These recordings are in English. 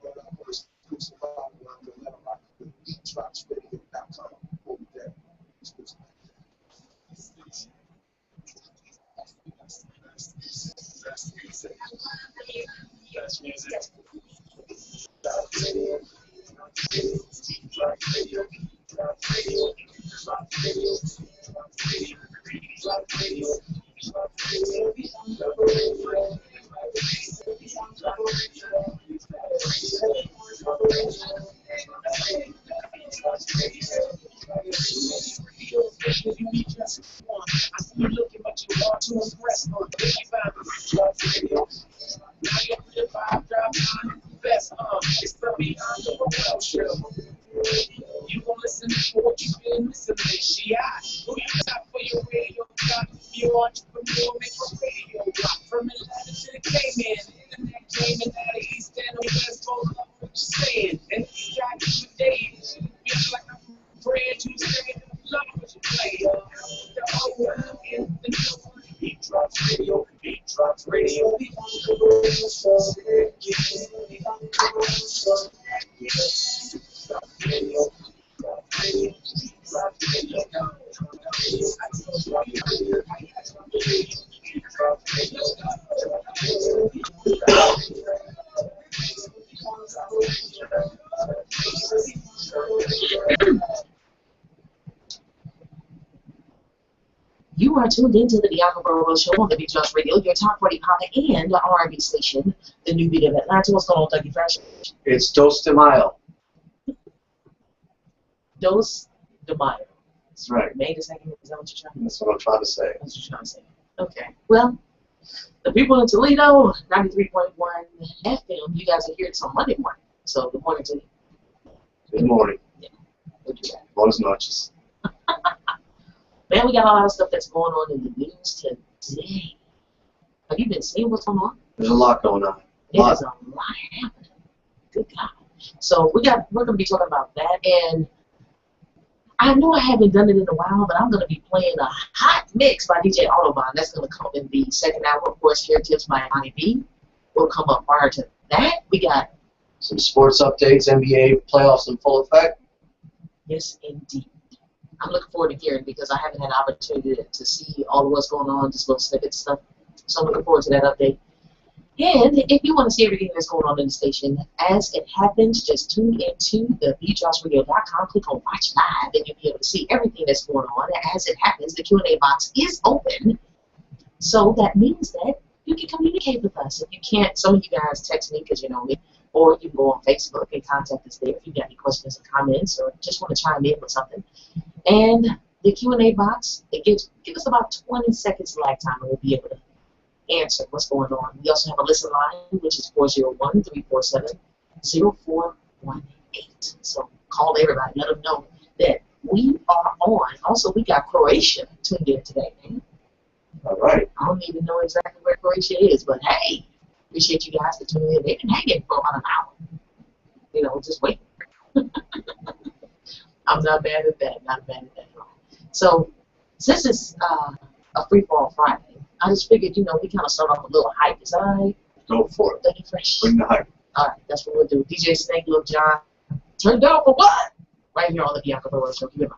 But we're exclusive on the TheBeatDropsRadio.com. We'll be there. Exclusive. Best music. Best music. Drop radio. Drop radio. Drop radio. Drop radio. Drop radio. Drop radio. Drop radio. Drop radio. You need just one. I see you looking, but you want to impress on. Drop radio. Now you the vibe drop on best. It's the Bianca Burwell show. You gon' listen to what you've been listening to. Who you top for your radio drop? You entrepreneur, make your radio drop. From Atlanta to the Cayman, internet game and out of East and West, all up what you're saying. And these guys for days, feel like I'm praying to say, love what you play. The whole world in the new Beat Drops Radio, Beat Drops Radio. You are tuned into the Bianca Burwell Show on the Beat Drops Radio, your top 40 pop and R&B station, the new beat of Atlanta. What's going on, Dougie Fresh? It's Dos de Mayo. Dos de Mayo. That's right. May the second. Is that what you're trying to say? That's what I'm trying to say. That's what you're trying to say. Okay. Well, the people in Toledo, 93.1 FM, you guys are here till Monday morning. So good morning to you. Good morning. Yeah. We'll do that. Buenas noches. Man, we got a lot of stuff that's going on in the news today. Have you been seeing what's going on? There's a lot going on. There's a lot happening. Good God. So we're going to be talking about that. And I know I haven't done it in a while, but I'm going to be playing a hot mix by DJ Autobahn. That's going to come in the second hour. Of course, Heritage by Monty B will come up prior to that. We got some sports updates, NBA playoffs in full effect. Yes, indeed. I'm looking forward to hearing because I haven't had an opportunity to see all of what's going on, just little snippets stuff. So I'm looking forward to that update. And if you want to see everything that's going on in the station as it happens, just tune into TheBeatDropsRadio.com, click on Watch Live, and you'll be able to see everything that's going on as it happens. The Q&A box is open, so that means that you can communicate with us. If you can't, some of you guys text me because you know me, or you can go on Facebook and contact us there if you've got any questions or comments or just want to chime in with something. And the Q&A box, give us about 20 seconds lag time and we'll be able to answer what's going on. We also have a listen line, which is 401-347-0418. So call everybody, let them know that we are on. Also, we got Croatia tuned in today, man. All right. I don't even know exactly where Croatia is, but hey, appreciate you guys for tuning in. They've been hanging for about an hour. You know, just waiting. I'm not bad at that. Not bad at that at all. So, since it's a free fall Friday, I just figured, you know, we kind of start off with a little hype. Is that all right? Go for it. Dougie Fresh. Bring the hype. All right, that's what we'll do. DJ Snake, Lil John, turn down for what? Right here on the Bianca Burwell Show. Keep it on.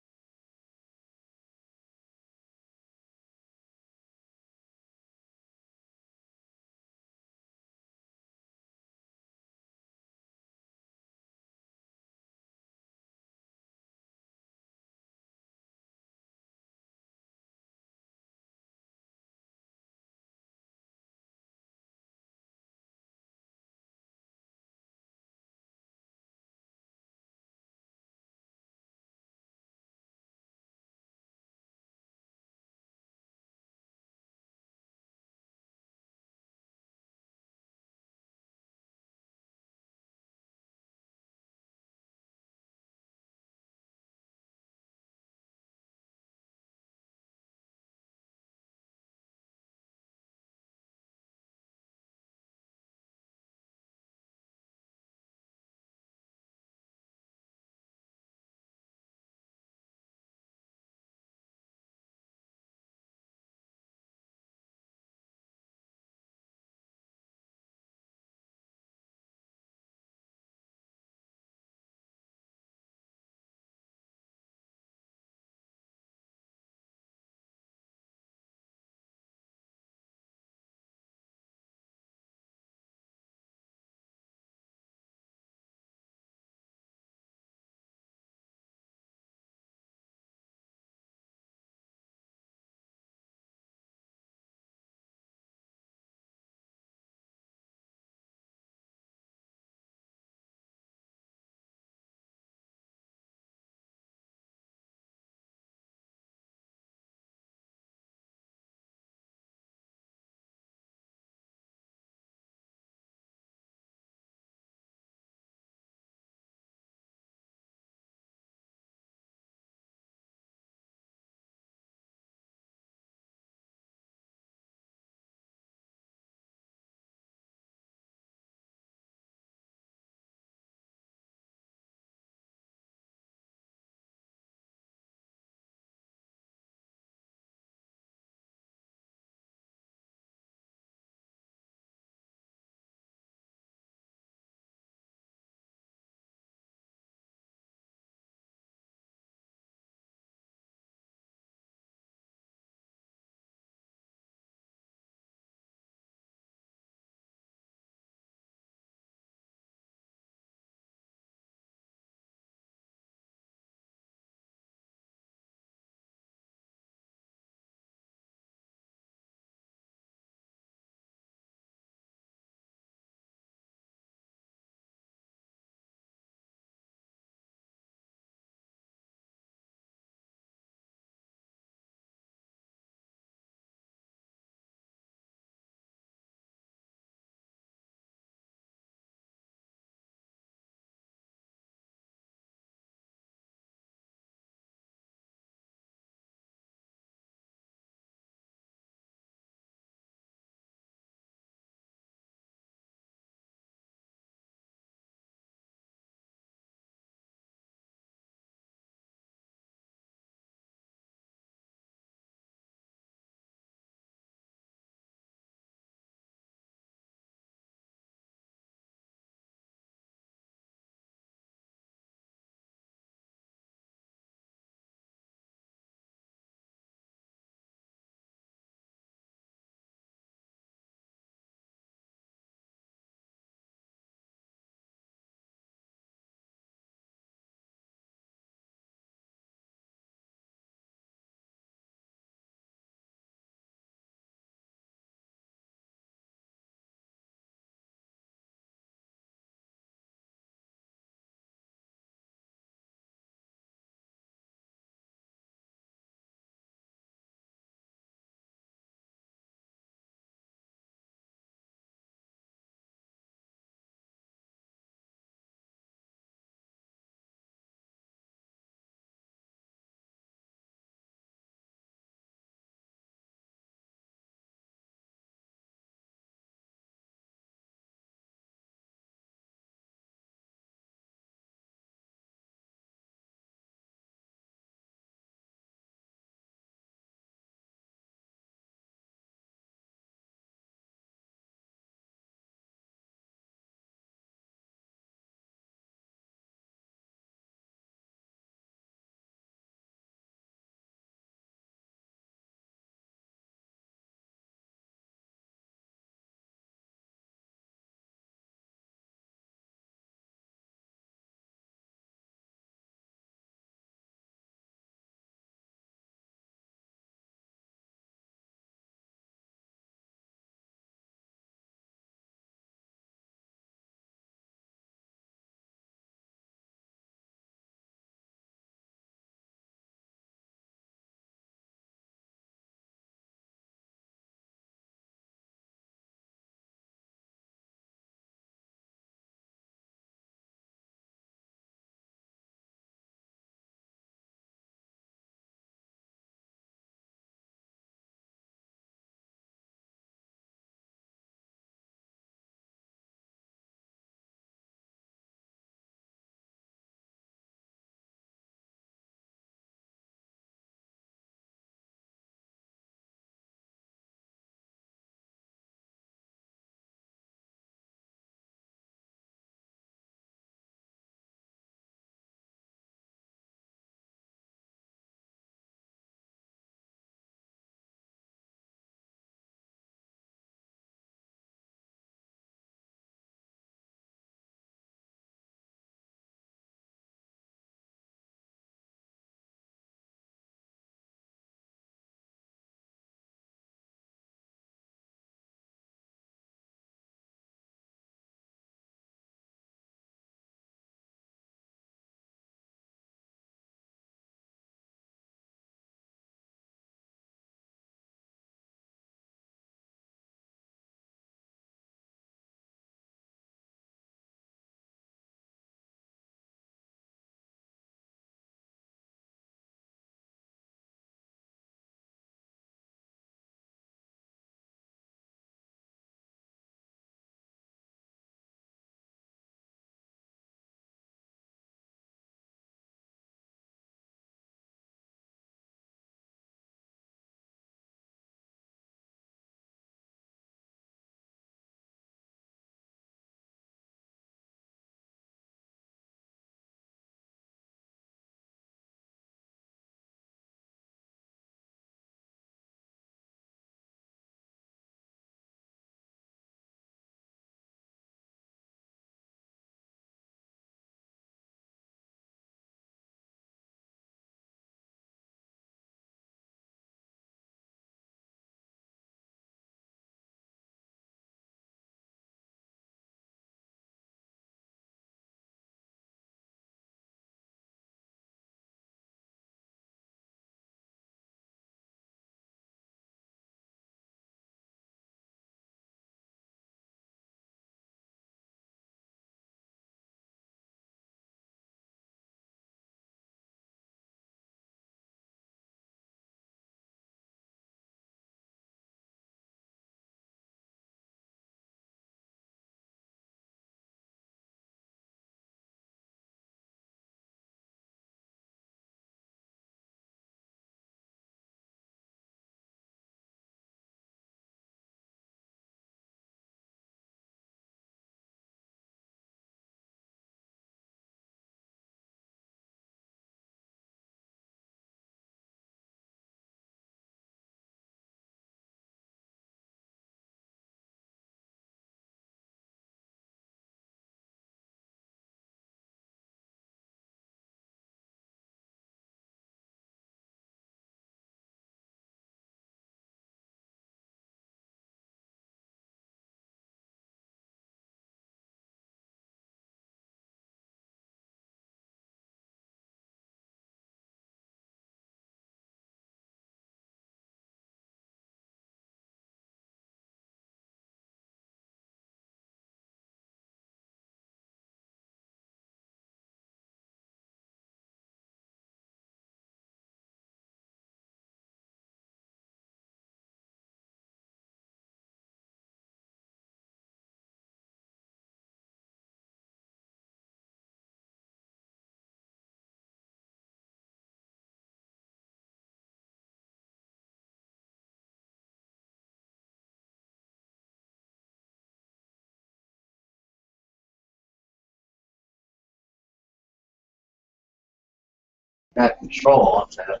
Got control on that.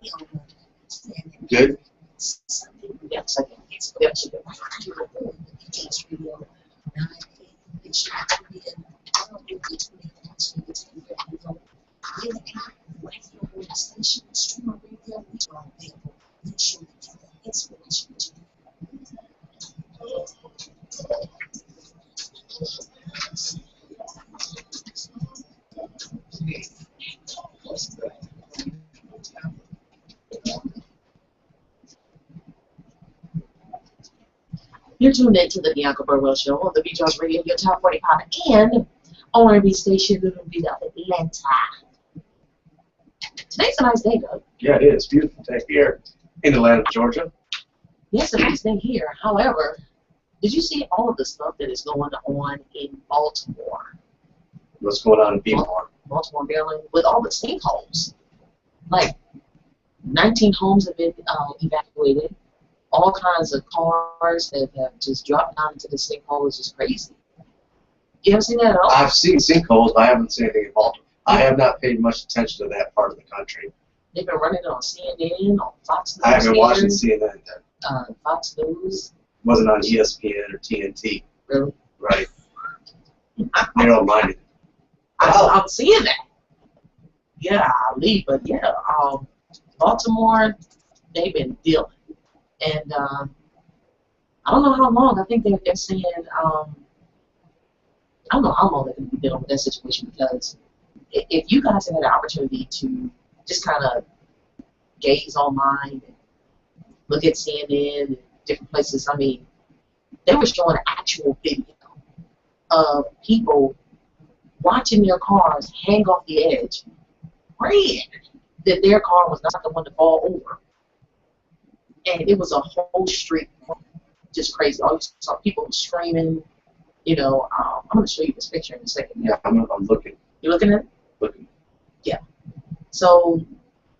Good. Yeah, second. Yeah, second. You're tuned into the Bianca Burwell Show on the TheBeatDropsRadio, your top 45 and R&B station in Atlanta. Today's a nice day, though. Yeah, it is. Beautiful day here in Atlanta, Georgia. Yes, a nice day here. However, did you see all of the stuff that is going on in Baltimore? What's going on in Baltimore? Baltimore, Maryland, with all the sinkholes. Like, 19 homes have been evacuated. All kinds of cars that have just dropped down into the sinkhole. It's just crazy. You haven't seen that at all? I've seen sinkholes, but I haven't seen anything in Baltimore. I have not paid much attention to that part of the country. They've been running it on CNN, on Fox News. I haven't been watching CNN then. Fox News. Wasn't on ESPN or TNT. Really? Right. I don't mind it. I'm seeing that. Yeah, I leave, but yeah, Baltimore, they've been dealing. And I don't know how long. I think they're saying, I don't know how long they're going to be dealing with that situation, because if you guys have had the opportunity to just kind of gaze online and look at CNN and different places, I mean, they were showing an actual video of people watching their cars hang off the edge, praying that their car was not the one to fall over. And it was a whole street, just crazy. All you saw people screaming. You know, I'm going to show you this picture in a second. Yeah, I'm looking. You looking at it? Looking. Yeah. So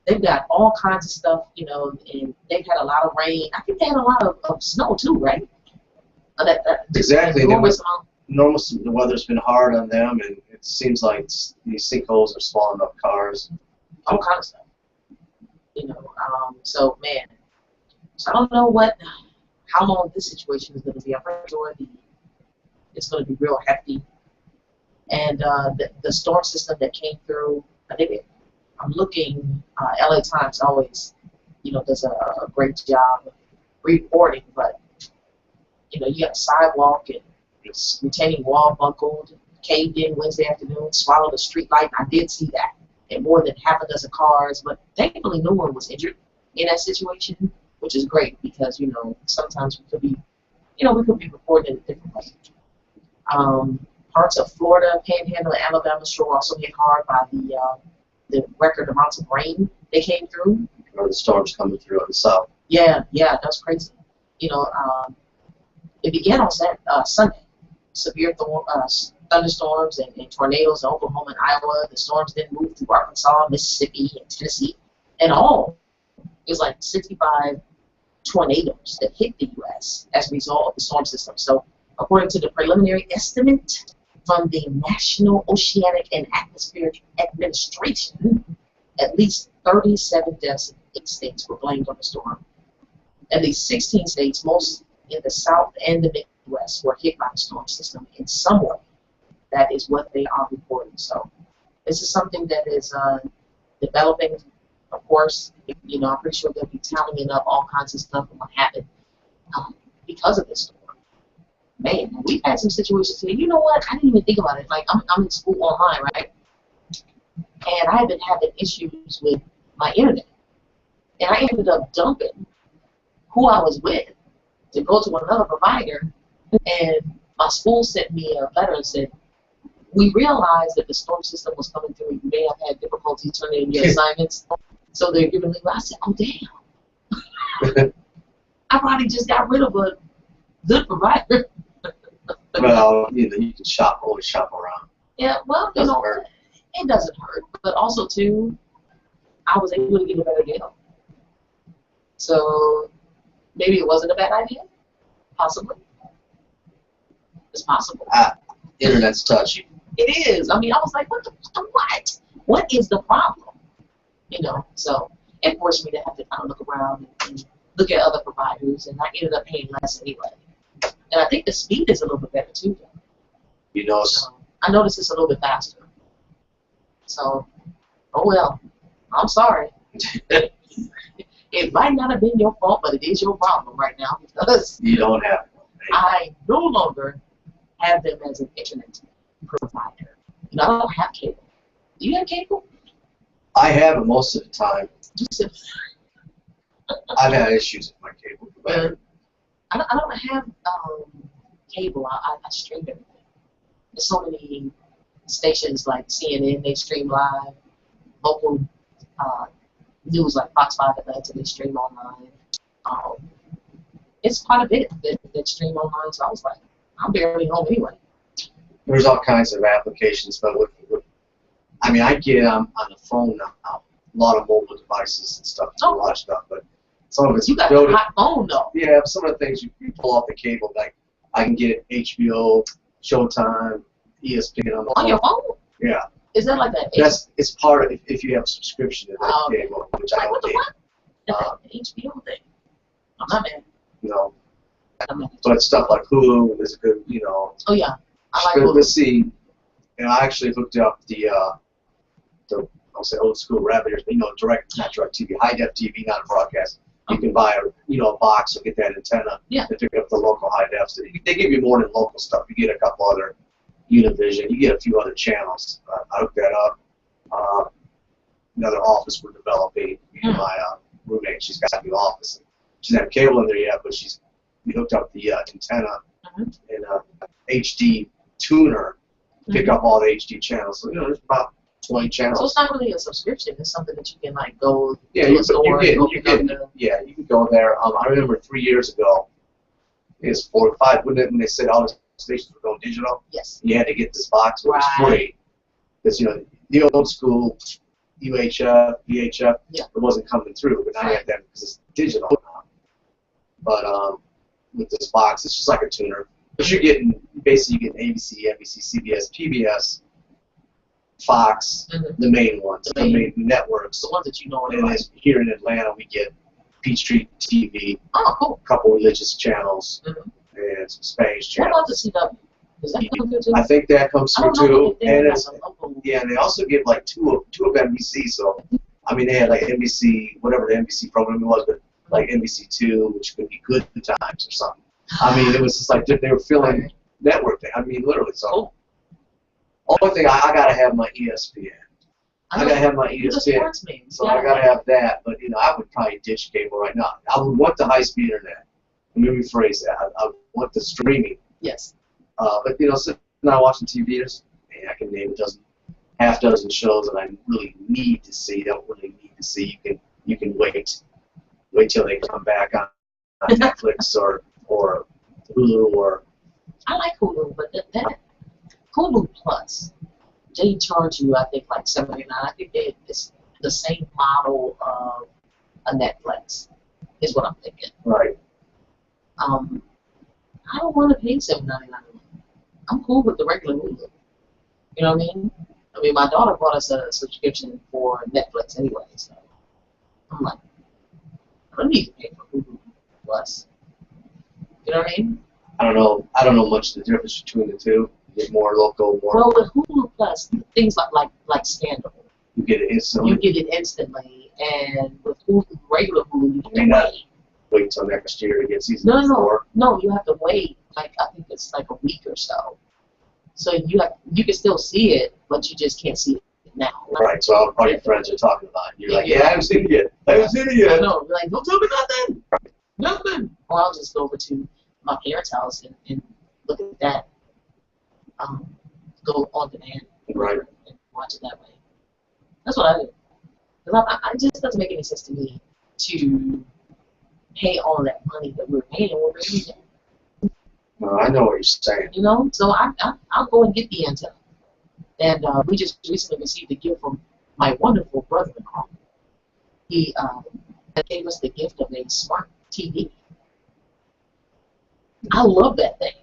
they've got all kinds of stuff, you know, and they've had a lot of rain. I think they had a lot of snow too, right? Exactly. Normal the weather's been hard on them, and it seems like these sinkholes are swallowing up cars. all kinds of stuff. You know, so man. So I don't know how long this situation is going to be. I'm pretty sure it's going to be real hefty. And the storm system that came through, I'm looking, LA Times always, you know, does a great job of reporting, but, you know, you got a sidewalk and this retaining wall buckled, caved in Wednesday afternoon, swallowed a street light. I did see that. And more than half a dozen cars, but thankfully no one was injured in that situation, which is great because, you know, sometimes we could be reporting in a different way. Parts of Florida, Panhandle, and Alabama shore also hit hard by the record amounts of rain that came through. Or the storms coming through on the south. Yeah, that's crazy. You know, it began on Sunday. Severe thunderstorms and tornadoes in Oklahoma and Iowa. The storms then moved through Arkansas, Mississippi, and Tennessee. And all, it was like 65 tornadoes that hit the U.S. as a result of the storm system. So according to the preliminary estimate from the National Oceanic and Atmospheric Administration, at least 37 deaths in 8 states were blamed on the storm. At least 16 states, most in the South and the Midwest, were hit by the storm system in some way. That is what they are reporting. So this is something that is developing. Of course, you know, I'm pretty sure they'll be tallying up all kinds of stuff and what happened because of this storm. Man, we've had some situations here. You know what? I didn't even think about it. Like, I'm in school online, right? And I have been having issues with my internet. And I ended up dumping who I was with to go to another provider. And my school sent me a letter and said, we realized that the storm system was coming through. You may have had difficulty turning in your assignments. So they're giving me, I said, oh, damn. I probably just got rid of a good provider. Well, you know, you can always shop around. Yeah, well, you know, it doesn't hurt. But also, too, I was able to get a better deal. So maybe it wasn't a bad idea. Possibly. It's possible. Internet's touchy. It is. I mean, I was like, what? What is the problem? You know, so it forced me to have to kind of look around and look at other providers, and I ended up paying less anyway. And I think the speed is a little bit better too. You know, So I noticed it's a little bit faster. So, oh well, I'm sorry. It might not have been your fault, but it is your problem right now because you don't have. I no longer have them as an internet provider. You know, I don't have cable. Do you have cable? I have it most of the time. You said, I've had issues with my cable provider. I don't have cable. I stream everything. There's so many stations like CNN, they stream live. Local news like Fox 5 Atlanta, they stream online. It's quite a bit that stream online, so I was like, I'm barely home anyway. There's all kinds of applications, but I mean, I get on the phone now, a lot of mobile devices and stuff to watch stuff, but some of it's you got a hot phone though. Yeah, some of the things you pull off the cable, like I can get HBO, Showtime, ESPN on the phone. On your phone? Yeah. Is that like that? It's part of if you have a subscription to that cable, which I don't get. What? The HBO thing. I'm not mad. You know, but stuff like Hulu is good. You know. Oh yeah, I like Hulu. Let's see. You know, I actually hooked up the I'll say old school rabbiters, but not direct TV, high def TV, not a broadcast. You can buy a box or get that antenna to pick up the local high defs. They give you more than local stuff. You get a couple other Univision. You get a few other channels. I hooked that up. Another office we're developing. My roommate, she's got a new office. She doesn't have cable in there yet, but we hooked up the antenna and HD tuner to pick up all the HD channels. So there's about 20 channels. So it's not really a subscription. It's something that you can like go to you a store you can go there. I remember 3 years ago, it was 4 or 5, when they said all the stations were going digital. Yes. You had to get this box, which was free. Because the old school UHF, VHF, it wasn't coming through, but now you have that because it's digital now. But with this box, it's just like a tuner. But you're getting ABC, NBC, CBS, PBS, Fox, the main ones, the main networks. The ones that you know. And then here in Atlanta, we get Peachtree TV, oh, cool. a couple religious channels, and some Spanish channels. What about the CW? Does that come through too? I think that comes through too. And and they also get like two of NBC. So I mean, they had like NBC, whatever the NBC programming was, but like NBC2, which could be Good Times or something. I mean, it was just like they were filling network thing. I mean, literally. So only thing I gotta have my ESPN. I gotta have my ESPN. So I gotta have that. But I would probably ditch cable right now. I would want the high-speed internet. Let me rephrase that. I want the streaming. Yes. But sitting down watching TV, I can name half dozen shows that I really need to see. Don't really need to see. You can wait till they come back on Netflix or Hulu or. I like Hulu, but that Hulu Plus, they charge you I think like $79. I think it's the same model of a Netflix, is what I'm thinking. Right. I don't want to pay $7.99. I'm cool with the regular Hulu. You know what I mean? I mean, my daughter bought us a subscription for Netflix anyway, so I'm like, I don't need to pay for Hulu Plus. You know what I mean? I don't know much the difference between the two. You get more local, more. Well, with Hulu Plus, things like Scandal. You get it instantly. You get it instantly, and with Hulu, regular Hulu, you have to wait till next year to get season 4. No, you have to wait. Like I think it's like a week or so. So you can still see it, but you just can't see it now. Right. So all your friends are talking about it. You're like, I haven't seen it yet. I haven't seen it yet. No, you're like, don't tell me nothing. Nothing. Or I'll just go over to my parents' house and look at that. Go on demand. Right. And watch it that way. That's what I do. Because it just doesn't make any sense to me to pay all of that money that we're paying when we're using it. No, I know what you're saying. So I'll go and get the antenna. And we just recently received a gift from my wonderful brother-in-law. He gave us the gift of a smart TV. I love that thing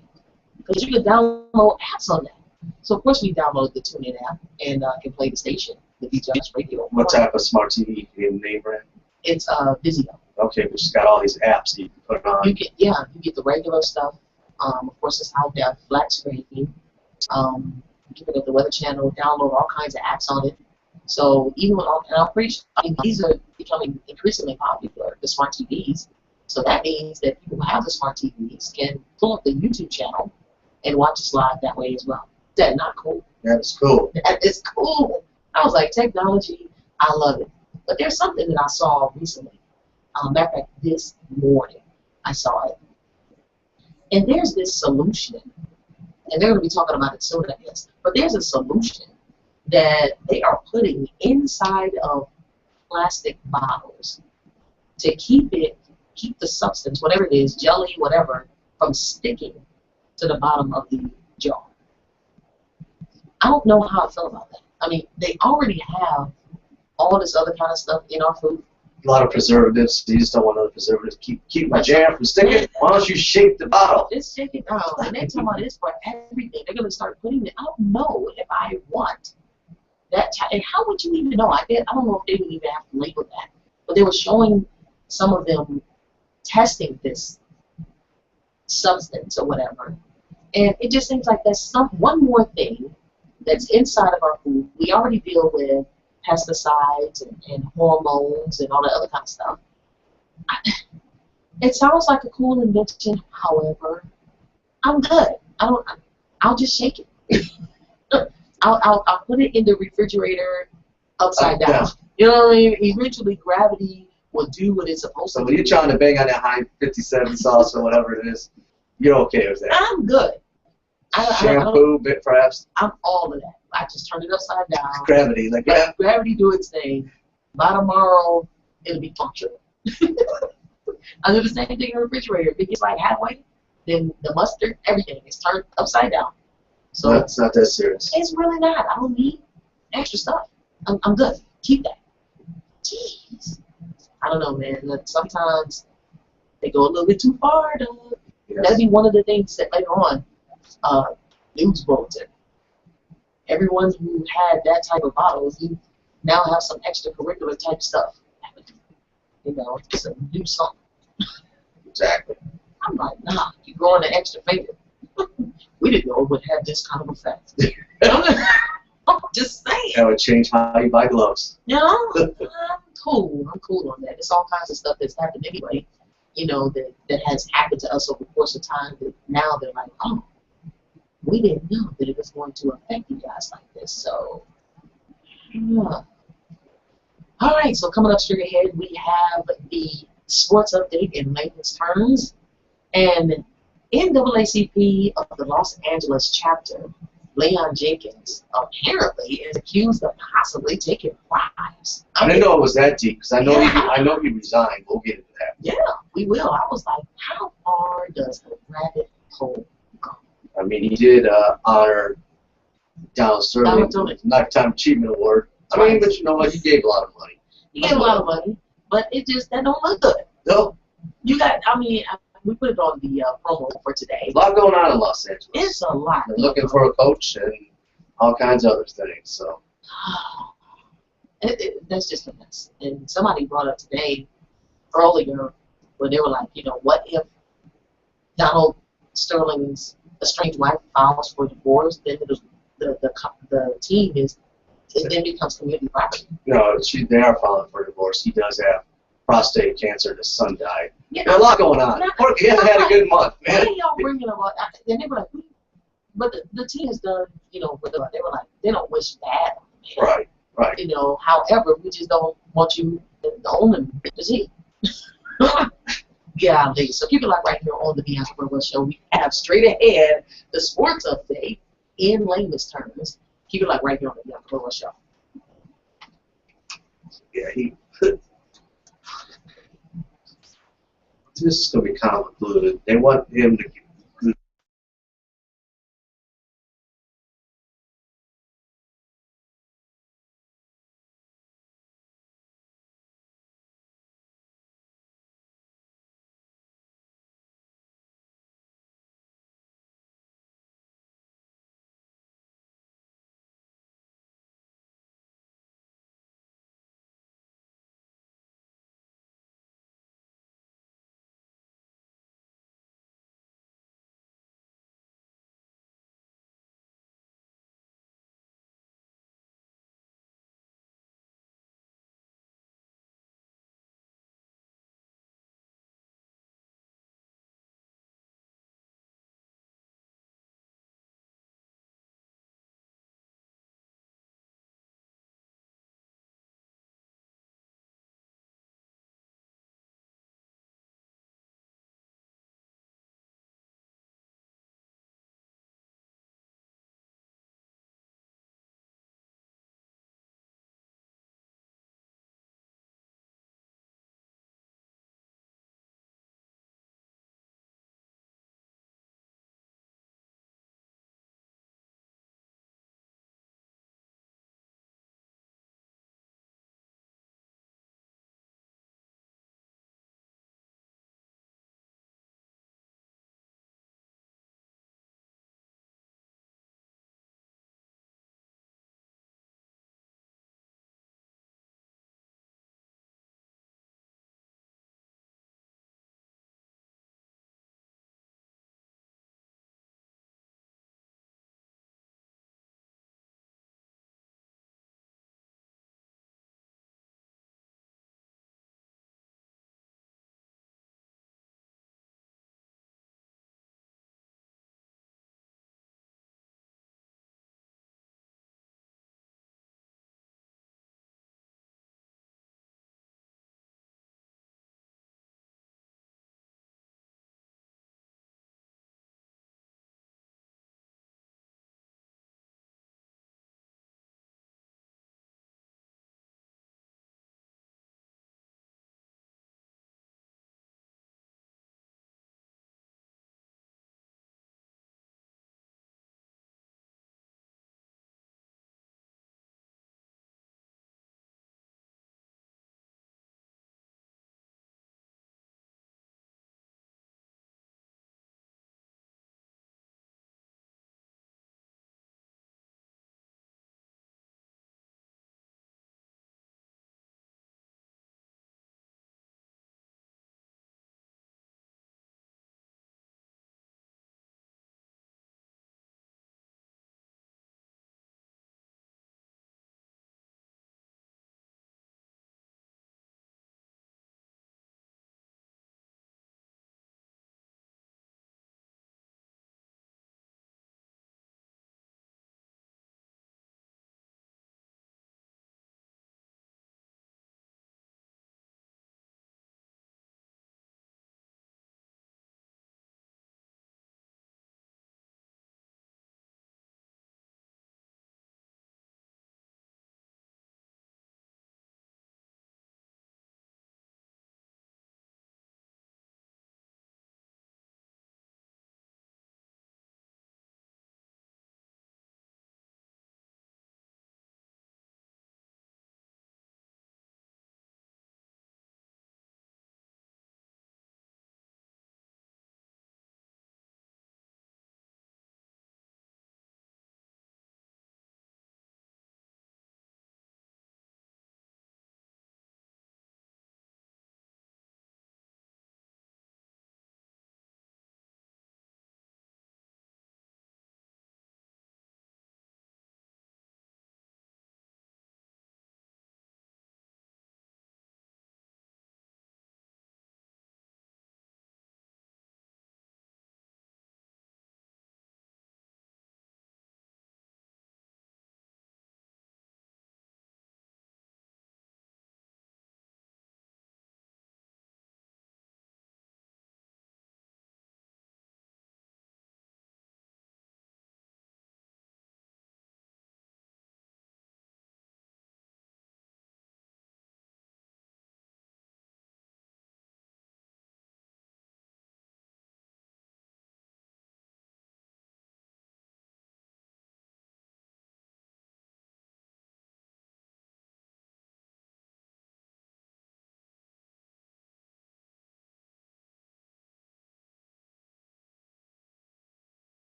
because you can download apps on that. So of course we downloaded the TuneIn app and can play the station. TheBeatDropsRadio. What type of smart TV? Can you name brand? It's Vizio. Okay, but she's got all these apps that you can put on. You get the regular stuff. Of course, it's high def, flat screen. You can get the Weather Channel, download all kinds of apps on it. So even when I'm pretty sure, these are becoming increasingly popular, the smart TVs. So that means that people who have the smart TVs can pull up the YouTube channel and watch us live that way as well. Is that not cool? That's cool. That is cool. I was like, technology, I love it. But there's something that I saw recently. Matter of fact, this morning I saw it. And there's this solution, and they're going to be talking about it soon, I guess. But there's a solution that they are putting inside of plastic bottles to keep the substance, whatever it is, jelly, whatever, from sticking to the bottom of the jar. I don't know how I feel about that. I mean, they already have all this other kind of stuff in our food. A lot of preservatives. You just don't want other preservatives. Keep my jam from sticking. Why don't you shake the bottle? Just shake it down. And they're talking about this for everything. They're going to start putting it. I don't know if I want that. And how would you even know? I don't know if they would even have to label that. But they were showing some of them testing this substance or whatever. And it just seems like there's one more thing that's inside of our food. We already deal with pesticides and hormones and all that other kind of stuff. It sounds like a cool invention. However, I'm good. I'll just shake it. I'll put it in the refrigerator upside down. Yeah. You know what I mean? Eventually, gravity will do what it's supposed to do. So when you're trying to bang on that high 57 sauce or whatever it is, you're okay with that. I'm good. Shampoo, bit perhaps. I'm all of that. I just turn it upside down. Gravity, like Let gravity do its thing. By tomorrow, it'll be functional. I do the same thing in the refrigerator. If it gets like halfway, then the mustard, everything is turned upside down. So it's not that serious. It's really not. I don't need extra stuff. I'm good. Keep that. Jeez. I don't know, man. Sometimes they go a little bit too far, though. Yes. That'd be one of the things that later on, news bulletin. Everyone who had that type of bottles, you now have some extracurricular type stuff. You know, it's a new something. Exactly. I'm like, nah, you're growing an extra finger. We didn't know it would have this kind of effect. I'm just saying. That would change how you buy gloves. You know, I'm cool. I'm cool on that. There's all kinds of stuff that's happened anyway, you know, that has happened to us over the course of time that now they're like, oh, we didn't know that it was going to affect you guys like this. So, yeah. All right, so coming up straight ahead, we have the sports update in layman's terms. And NAACP of the Los Angeles chapter, Leon Jenkins, apparently is accused of possibly taking bribes. I didn't know it was that deep because I know he resigned. We'll get into that. Yeah, we will. I was like, how far does the rabbit hole go? I mean, he did honor Donald Sterling Lifetime Achievement Award. I mean, but you know what? He gave a lot of money. He gave a lot of money, but it just, that don't look good. No. You got, I mean, we put it on the promo for today. A lot going on in Los Angeles. It's a lot. They're looking for a coach and all kinds of other things. So that's just a mess. And somebody brought up today, earlier, where they were like, you know, what if Donald Sterling's estranged wife files for divorce? Then the team is, it then becomes community property. No, they are filing for divorce. He does have prostate cancer. His son died. Yeah, there's a lot going on. He hasn't had a good month, man. Why are y'all bringing up? And they were like, but the team has done, you know, they were like, they don't wish bad on the man. Right, right. You know, however, we just don't want you to own them. The team. Yeah, so keep it like right here on the Bianca Burwell Show. We have straight ahead the sports update in layman's terms. Keep it like right here on the Bianca Burwell Show. Yeah, this is going to be convoluted. They want him to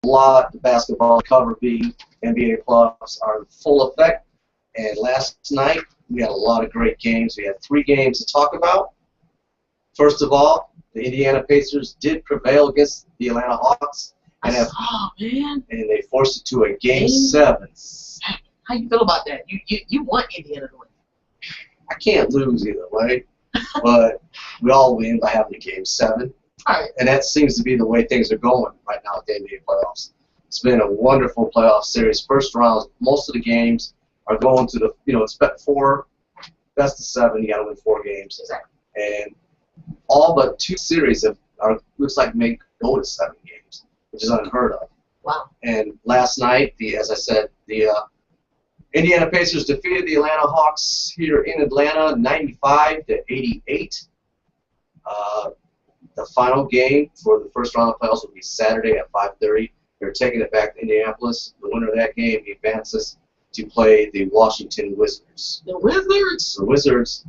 lot of basketball cover B. NBA playoffs are in full effect. And last night, we had a lot of great games. We had 3 games to talk about. First of all, the Indiana Pacers did prevail against the Atlanta Hawks. And they forced it to a Game 7. How you feel about that? You want Indiana to win. I can't lose either way, but we all win by having a Game 7. All right. And that seems to be the way things are going right now at the NBA playoffs. It's been a wonderful playoff series. First round, most of the games are going to the, it's 4, best of 7. You got to win 4 games. Exactly. And all but 2 series looks like may go to 7 games, which is unheard of. Wow. And last night, as I said, the Indiana Pacers defeated the Atlanta Hawks here in Atlanta, 95-88. The final game for the first round of playoffs will be Saturday at 5:30. They're taking it back to Indianapolis. The winner of that game advances to play the Washington Wizards. The Wizards? The Wizards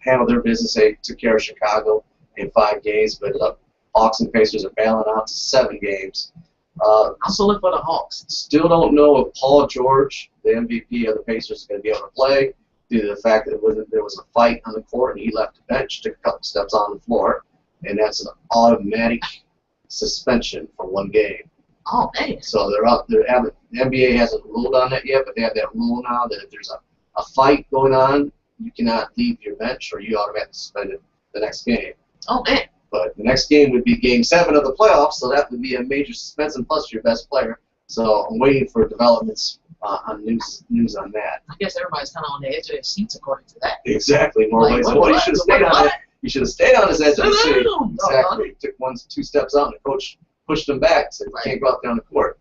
handled their business. They took care of Chicago in 5 games, but the Hawks and Pacers are bailing out to 7 games. I'm pulling for the Hawks. Still don't know if Paul George, the MVP of the Pacers, is going to be able to play due to the fact that there was a fight on the court and he left the bench, took a couple steps on the floor, and that's an automatic suspension for 1 game. Oh, man. So the NBA hasn't ruled on that yet, but they have that rule now that if there's a fight going on, you cannot leave your bench or you automatically suspended the next game. Oh, man. But the next game would be Game 7 of the playoffs, so that would be a major suspension plus your best player. So I'm waiting for developments on news on that. I guess everybody's kind of on the edge of their seats according to that. Exactly. More ways. Well, you should have stayed on it. You should have stayed on his edge of the seat. Exactly. Took 1-2 steps out, and the coach pushed him back, said, you can't go out there on the court.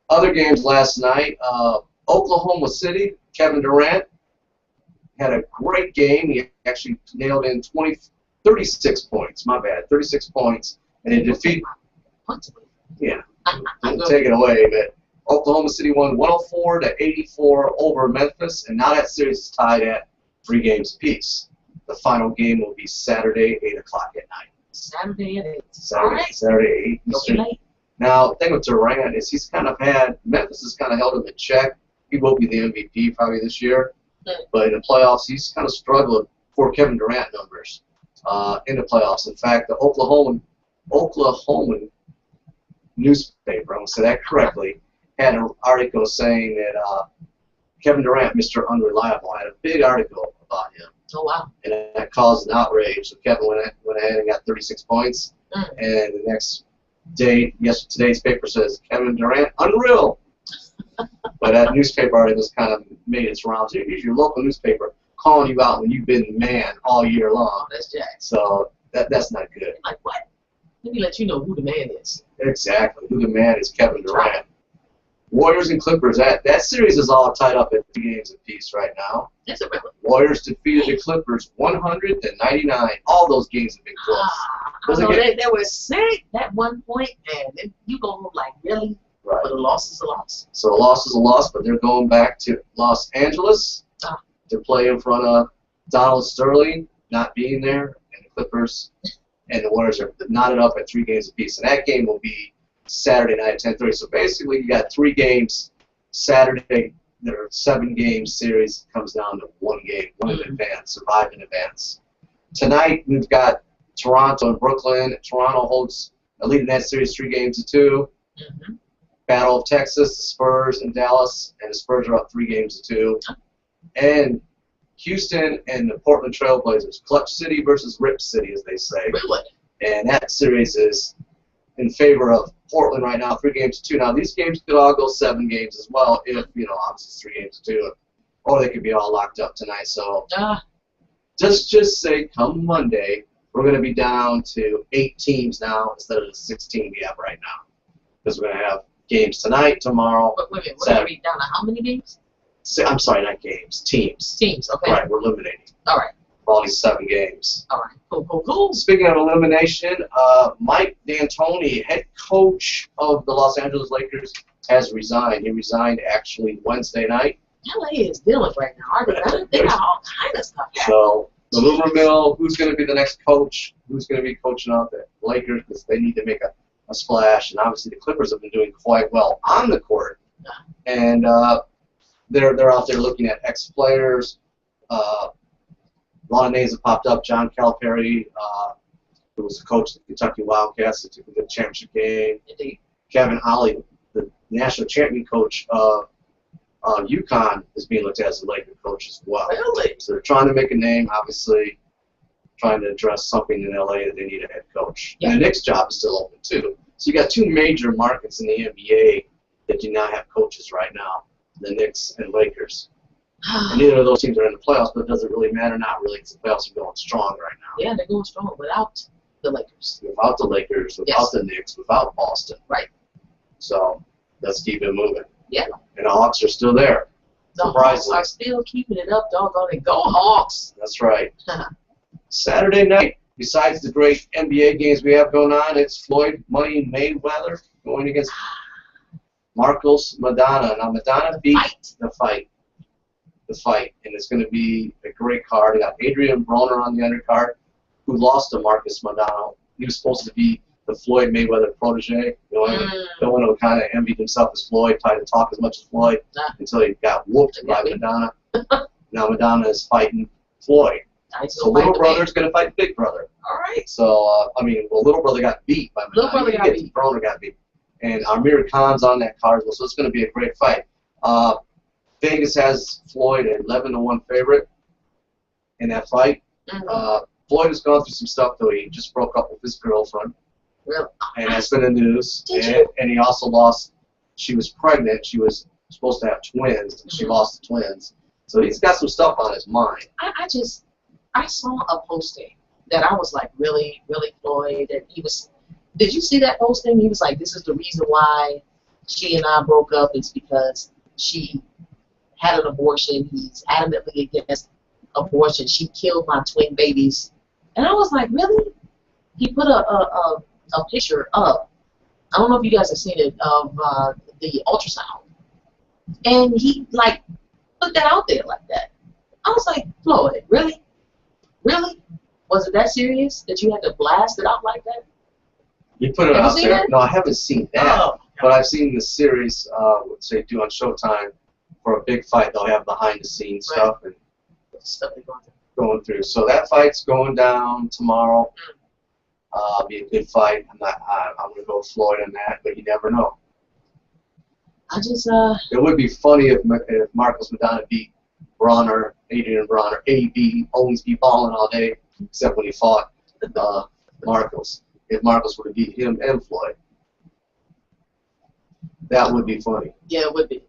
Other games last night, Oklahoma City, Kevin Durant had a great game. He actually nailed in 36 points. My bad, 36 points. And in defeat, yeah, didn't take it away. But Oklahoma City won 104-84 over Memphis, and now that series is tied at 3 games apiece. The final game will be Saturday, 8 o'clock at night. Saturday at 8. Saturday 8 Eastern. Now, the thing with Durant is Memphis has kind of held him in check. He will be the MVP probably this year. But in the playoffs, he's kind of struggled for Kevin Durant numbers in the playoffs. In fact, the Oklahoma newspaper, I'm going to say that correctly, had an article saying that Kevin Durant, Mr. Unreliable, had a big article about him. Oh, wow. And that caused an outrage. So Kevin went ahead and got 36 points. And the next day, today's paper says, Kevin Durant, unreal. But that newspaper article kind of made its rounds. Here's your local newspaper calling you out when you've been man all year long. Oh, that's Jack. So that's not good. Like, what? Let me let you know who the man is. Exactly. Who the man is, Kevin Durant. Warriors and Clippers, that series is all tied up at 3 games apiece right now. Is it really? Warriors defeated the Clippers 100-99. All those games have been close. They were sick at one point, and you go like, really? Right. But a loss is a loss. So a loss is a loss, but they're going back to Los Angeles to play in front of Donald Sterling not being there, and the Clippers and the Warriors are knotted up at 3 games apiece. And that game will be Saturday night at 10:30. So basically, you got 3 games Saturday. There are 7-game series. Comes down to 1 game, one in advance, survive in advance. Tonight we've got Toronto and Brooklyn. Toronto holds a lead in that series 3-2. Battle of Texas, the Spurs and Dallas, and the Spurs are up 3-2. And Houston and the Portland Trailblazers, Clutch City versus Rip City, as they say. Really? And that series is in favor of Portland right now, 3-2. Now, these games could all go 7 games as well if, obviously 3-2. Or they could be all locked up tonight. So just say come Monday, we're going to be down to 8 teams now instead of the 16 we have right now. Because we're going to have games tonight, tomorrow. But wait a minute, we're going to be down to how many games? I'm sorry, not games. Teams. Teams, okay. Right, we're eliminating. All right. All these 7 games. All right, cool. Speaking of elimination, Mike D'Antoni, head coach of the Los Angeles Lakers, has resigned. He resigned actually Wednesday night. LA is dealing right now. They got all kind of stuff happening. So, the rumor mill, who's going to be the next coach? Who's going to be coaching out the Lakers? Because they need to make a a splash. And obviously the Clippers have been doing quite well on the court. And they're out there looking at ex-players. A lot of names have popped up. John Calipari, who was the coach of the Kentucky Wildcats that took them to the championship game. Kevin Ollie, the national champion coach of UConn, is being looked at as a Laker coach as well. Really? So they're trying to make a name, obviously, trying to address something in LA that they need a head coach. Yeah. And the Knicks job is still open, too. So you got two major markets in the NBA that do not have coaches right now, the Knicks and Lakers. And neither of those teams are in the playoffs, but it doesn't really matter, not really, because the playoffs are going strong right now. Yeah, they're going strong without the Lakers. Without the Lakers, without the Knicks, without Boston. Right. So let's keep it moving. Yeah. And the Hawks are still there. The Hawks are still keeping it up, doggone it. Go Hawks! That's right. Saturday night, besides the great NBA games we have going on, it's Floyd Money Mayweather going against Marcos Madonna. Now, Madonna beat the fight. And it's going to be a great card. We got Adrian Broner on the undercard, who lost to Marcos Madonna. He was supposed to be the Floyd Mayweather protege. The one who kind of envied himself as Floyd, tried to talk as much as Floyd until he got whooped by Madonna. Now Madonna is fighting Floyd. So little brother's going to fight big brother. All right. So, little brother got beat by Madonna. Little brother got beat. Broner got beat. And Amir Khan's on that card as well, so it's going to be a great fight. Vegas has Floyd an 11-1 favorite in that fight. Floyd has gone through some stuff, though. He just broke up with his girlfriend. Really? And that's been in the news. And he also lost. She was pregnant. She was supposed to have twins. And she lost the twins. So he's got some stuff on his mind. I saw a posting that I was like, really, really, Floyd? And he was. Did you see that posting? He was like, this is the reason why she and I broke up. It's because she had an abortion. He's adamantly against abortion. She killed my twin babies. And I was like, really? He put a picture up. I don't know if you guys have seen it, of the ultrasound. And he, like, put that out there like that. I was like, Floyd, really? Really? Was it that serious that you had to blast it out like that? You put it out there. No, I haven't seen that. But I've seen the series, which they do on Showtime for a big fight. They'll have behind-the-scenes stuff and stuff they're going through. So that fight's going down tomorrow. Be a good fight. I'm going to go with Floyd on that, but you never know. It would be funny if Marcos Madonna beat Bronner, Adrian Bronner, AB, always be balling all day, except when he fought Marcos. If Marcos would have beat him and Floyd. That would be funny. Yeah, it would be.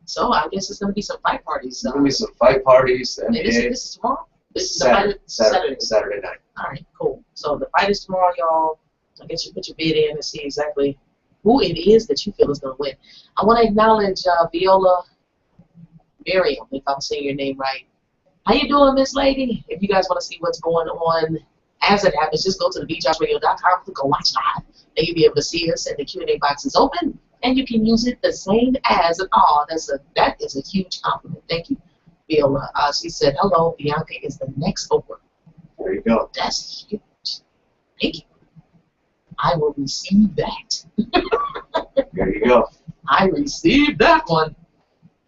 So I guess it's going to be some fight parties. There's going to be some fight parties. The NBA. This is tomorrow? This is Saturday night. All right, cool. So the fight is tomorrow, y'all. I guess you put your bid in and see exactly who it is that you feel is going to win. I want to acknowledge Viola Miriam, if I'm saying your name right. How you doing, Miss Lady? If you guys want to see what's going on as it happens, just go to TheBeatDropsRadio.com, click on Watch Live, and you'll be able to see us, and the Q&A box is open, and you can use it the same as an that is a huge compliment. Thank you, Viola. She said, hello, Bianca is the next over. There you go. That's huge. Thank you. I will receive that. There you go. I received that one.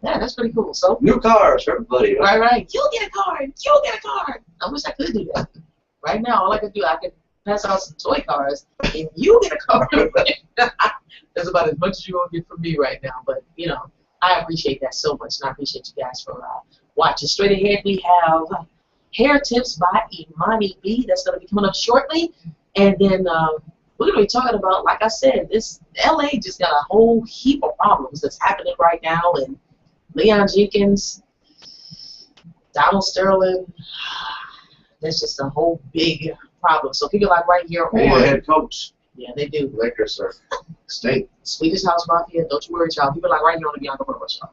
Yeah, that's pretty cool. So new cars for everybody. Right. You'll get a card. You'll get a card. I wish I could do that. Right now, all I could do, I could pass out some toy cars, and you get a card. That's about as much as you're going to get from me right now. But, you know, I appreciate that so much, and I appreciate you guys for watching. Straight ahead, we have Hair Tips by Imani B. That's going to be coming up shortly. And then we're going to be talking about, like I said, this LA just got a whole heap of problems that's happening right now. And Leon Jenkins, Donald Sterling, that's just a whole big problem. So people like right here on the head coach. Yeah, they do. Lakers are stink. Swedish House Mafia, don't you worry, child. People like right here on the Bianca Burwell Show.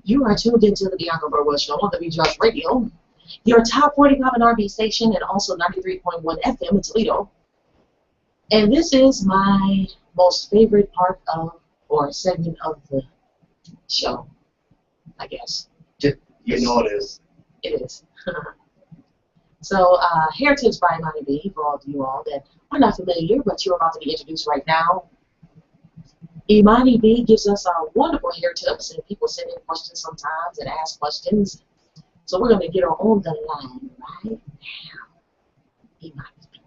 You are tuned into the Bianca Burwell Show on TheBeatDropsRadio, your top 45 and R&B station, and also 93.1 FM in Toledo. And this is my most favorite part of, or segment of the show, I guess. You know it is. It is. So, hair tips by Imani B, for all of you all that are not familiar, but you're about to be introduced right now. Imani B gives us our wonderful hair tips, and people send in questions sometimes and ask questions. So we're going to get her on the line right now. Imani B.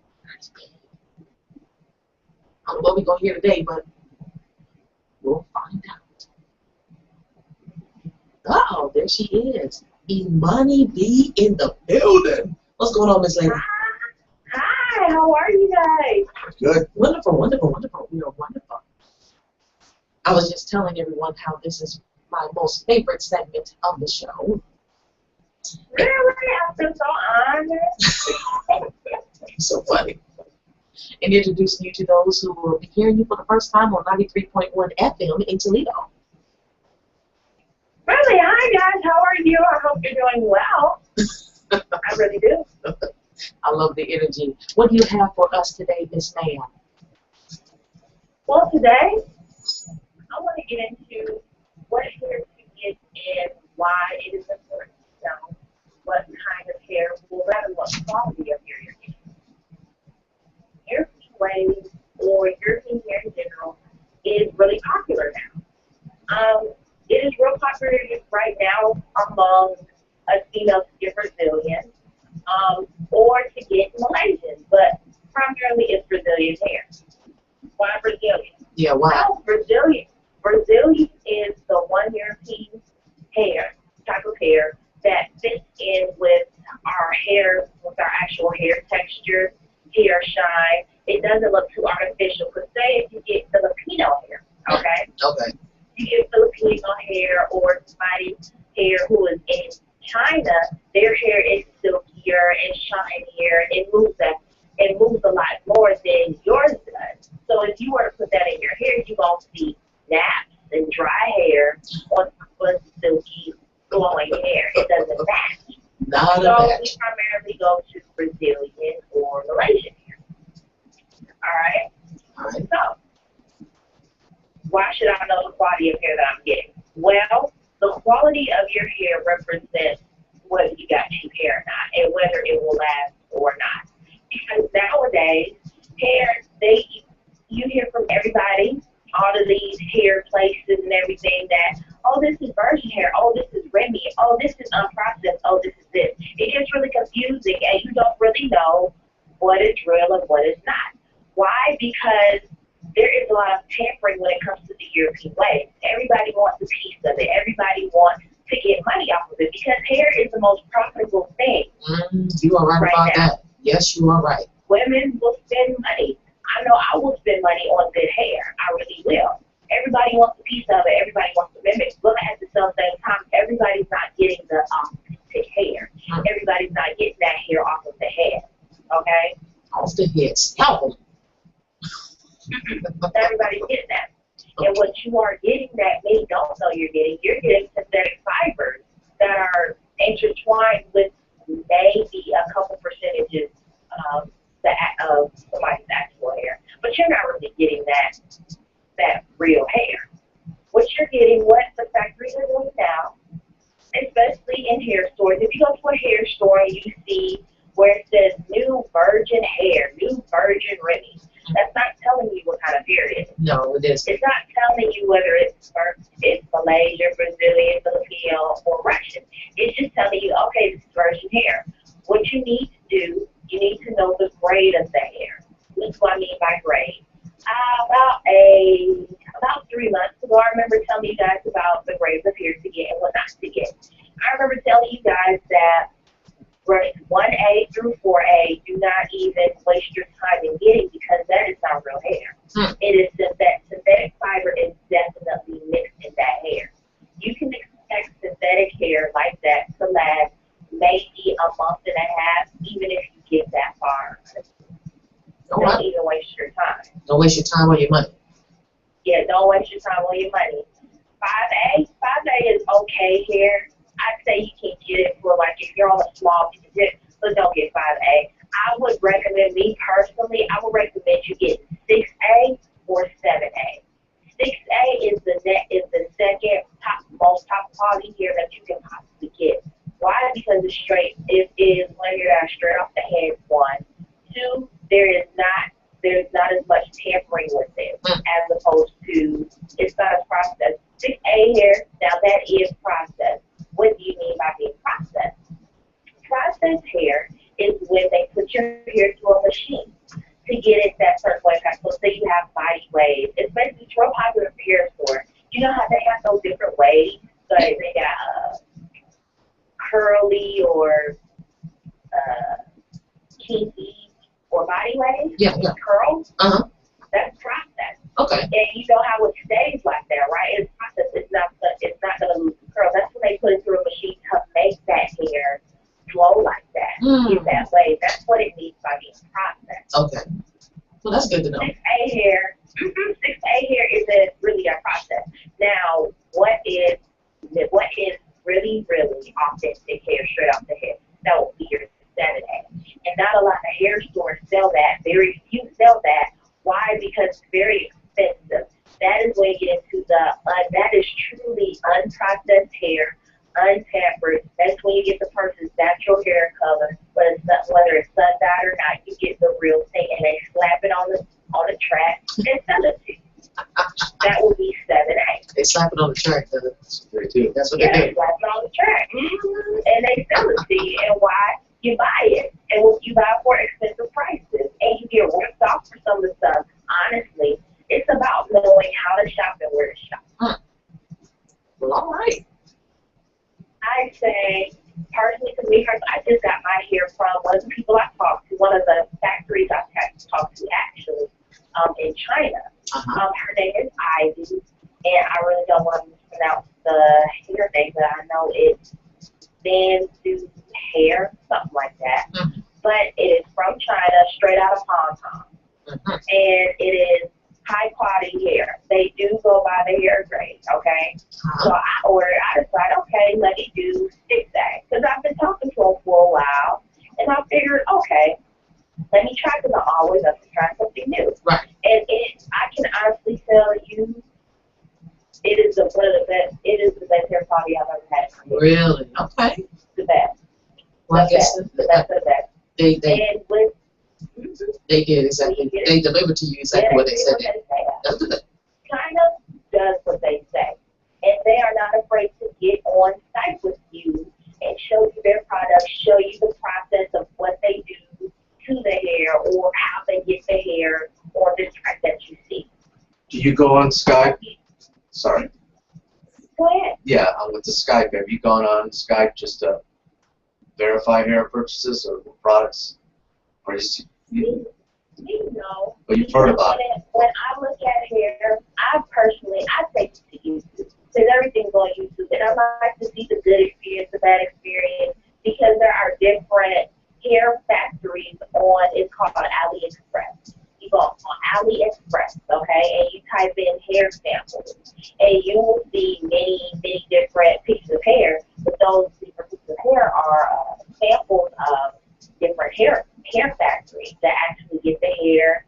I don't know what we're going to hear today, but we'll find out. Uh-oh, there she is. Imani B in the building. What's going on, Miss Lady? Hi, how are you guys? Good. Wonderful, wonderful, wonderful. We are wonderful. I was just telling everyone how this is my most favorite segment of the show. Really? I feel so honored. So funny. And introducing you to those who will be hearing you for the first time on 93.1 FM in Toledo. Really? Hi, guys. How are you? I hope you're doing well. I really do. I love the energy. What do you have for us today, Miss Ma'am? Well, today, I want to get into what hair to get and why it is important to know what kind of hair, well, rather what quality of hair you're getting. European waves or European hair in general is really popular now. It is real popular right now among us females to get Brazilian or to get Malaysian, but primarily it's Brazilian hair. Why Brazilian? Yeah, wow. Well, Brazilian is the one European hair, type of hair, that fits in with our hair, with our actual hair texture, hair shine. It doesn't look too artificial. Because say if you get Filipino hair, okay? Okay. You get Filipino hair or somebody's hair who is in China, their hair is silkier and shinier. It moves a lot more than yours does. So if you were to put that in your hair, you're going to see naps and dry hair on silky, glowing hair. It doesn't match. Not So a match. we primarily go to Brazilian or Malaysian hair. All right? So, why should I know the quality of hair that I'm getting? Well, the quality of your hair represents whether you got cheap hair or not, and whether it will last or not. Because nowadays, hair, you hear from everybody, all of these hair places and everything that, oh, this is virgin hair, oh, this is Remy, oh, this is unprocessed, oh, this is this. It gets really confusing, and you don't really know what is real and what is not. Why? Because there is a lot of tampering when it comes to the European way. Everybody wants a piece of it. Everybody wants to get money off of it because hair is the most profitable thing. You are right about now. that. Yes, you are right. Women will spend money. I know I will spend money on good hair. I really will. Everybody wants a piece of it. Everybody wants to mimic. But at the same time, everybody's not getting the authentic hair. Everybody's not getting that hair off of the head. Okay? Off the head. Scalp. Everybody's getting that. And what you are getting that many don't know you're getting synthetic fibers that are intertwined with maybe a couple percentages of somebody's actual hair. But you're not really getting that real hair. What you're getting, what the factories are doing now, especially in hair stores, if you go to a hair store and you see where it says new virgin hair, new virgin Remy, that's not telling you what kind of hair it is. No, it isn't. It's not telling you whether it's Malaysian, Brazilian, Filipino, or Russian. It's just telling you, okay, this is virgin hair. What you need to do, you need to know the grade of the hair. That's what I mean by grade. About 3 months ago, I remember telling you guys about the grades of hair to get and what not to get. I remember telling you guys that grades 1A through 4A, do not even waste your time in getting because that is not real hair. It is synthetic fiber is definitely mixed in that hair. You can expect synthetic hair like that to last maybe a month and a half, even if you get that far. Don't even waste your time. Don't waste your time or your money. Yeah, don't waste your time or your money. 5A is okay hair. I'd say you can get it for like if you're on a small budget, but don't get 5A. I would recommend, me personally, I would recommend you get 6A or 7A. 6A is the second most top quality hair that you can possibly get. Why? Because it is layered out straight off the head, 1. 2, there's not as much tampering with it as opposed to, it's not as processed. 6A hair, now that is processed. What do you mean by being processed? Processed hair is when they put your hair through a machine to get it that certain way. So say you have body waves. It's basically real popular for hair store. You know how they have those different waves? So they got curly or kinky or body waves. Yeah. Curls. That's processed. Okay. And you know how it stays like that, right? It's processed. It's not going to lose the curl. That's when they put it through a machine to make that hair flow like that. Get that way. That's what it means by being processed. Okay. Well, that's good to know. 6A hair. 6A hair isn't really a process. Now, what is really, really authentic hair straight off the head? That would be your 7A. And not a lot of hair stores sell that. Very few sell that. Why? Because it's very expensive. That is when you get into that is truly unprocessed hair, untampered. That's when you get the person's natural hair color, whether it's sun-dyed or not. You get the real thing, and they slap it on the track and sell it to you. That would be 7A. They slap it on the track, though. That's what they do. That's what they do. Slap it on the track. And they sell it to you. And why? You buy it, and you buy it for expensive prices, and you get ripped off for some of the stuff. Honestly, it's about knowing how to shop and where to shop. Well, all right. I say, personally, to me, I just got my hair from one of the people I talked to, one of the factories I talked to actually, in China. Her name is Ivy, and I really don't want to mispronounce the hair name, but I know it's Bandu hair, something like that. But it is from China, straight out of Hong Kong. And it is high quality hair. They do go by the hair grade, okay? So I ordered, I decided, okay, let me do 6A. Because I've been talking to them for a while, and I figured, okay, let me try, because I'm always up to try something new. Right. And I can honestly tell you, it is one of the best. It is the best hair quality I've ever had. Really? Okay. The best. Well, I guess the best. they did exactly. They delivered to you exactly what they said. That's good. China does what they say, and they are not afraid to get on site with you and show you their products, show you the process of what they do to the hair or how they get the hair on the track that you see. Do you go on Skype? Sorry. Go ahead. Yeah, with the Skype, have you gone on Skype just to verify hair purchases or products? Or just You know. But you've heard about it. When I look at hair, I take it to YouTube. Because everything's on YouTube. And I like to see the good experience, the bad experience, because there are different hair factories on, it's called AliExpress. You go on AliExpress, okay, and you type in hair samples, and you will see many different pieces of hair, but those different pieces of hair are samples of different hair factories that actually get the hair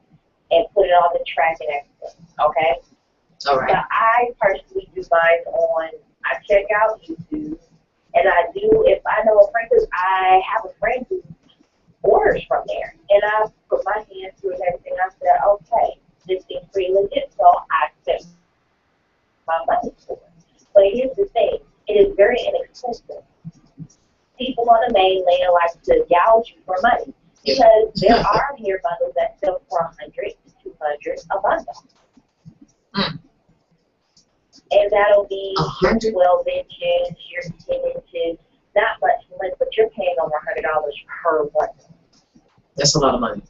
and put it on the track and everything, okay? All right. So I personally do mine on, I check out YouTube, and I do, if I know a friend, because I have a friend who orders from there, and I put my hands through and everything. I said, okay, this seems pretty legit, so I spent my money for it. But here's the thing, it is very inexpensive. People on the mainland like to gouge you for money, because there are hair bundles that sell for $100 to $200 a bundle. And that'll be your 12 inches, your 10 inches. not much money, but you're paying over $100 per month. That's a lot of money.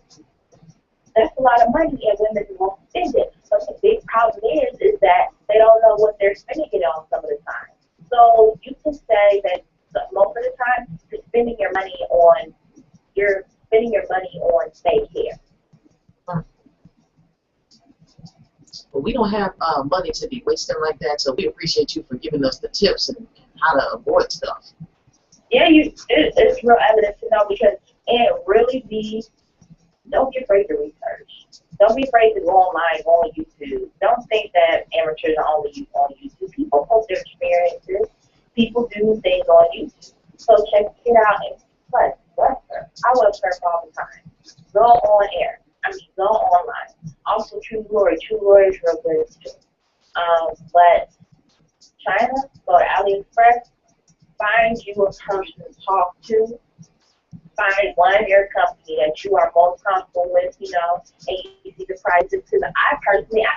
That's a lot of money, and women won't spend it. But the big problem is that they don't know what they're spending it on some of the time. So you can say that most of the time you're spending your money on daycare. Well, we don't have money to be wasting like that, so we appreciate you for giving us the tips and how to avoid stuff. Yeah, it's real evidence to know because it really be. Don't be afraid to research. Don't be afraid to go online, go on YouTube. Don't think that amateurs are only on YouTube. People post their experiences. People do things on YouTube. So check it out and plus, I love surf all the time. Go on air. Go online. Also, True Glory. True Glory is real good too. But China, go to AliExpress, find you a person to talk to. Find one air company that you are most comfortable with, and you see the prices. Because I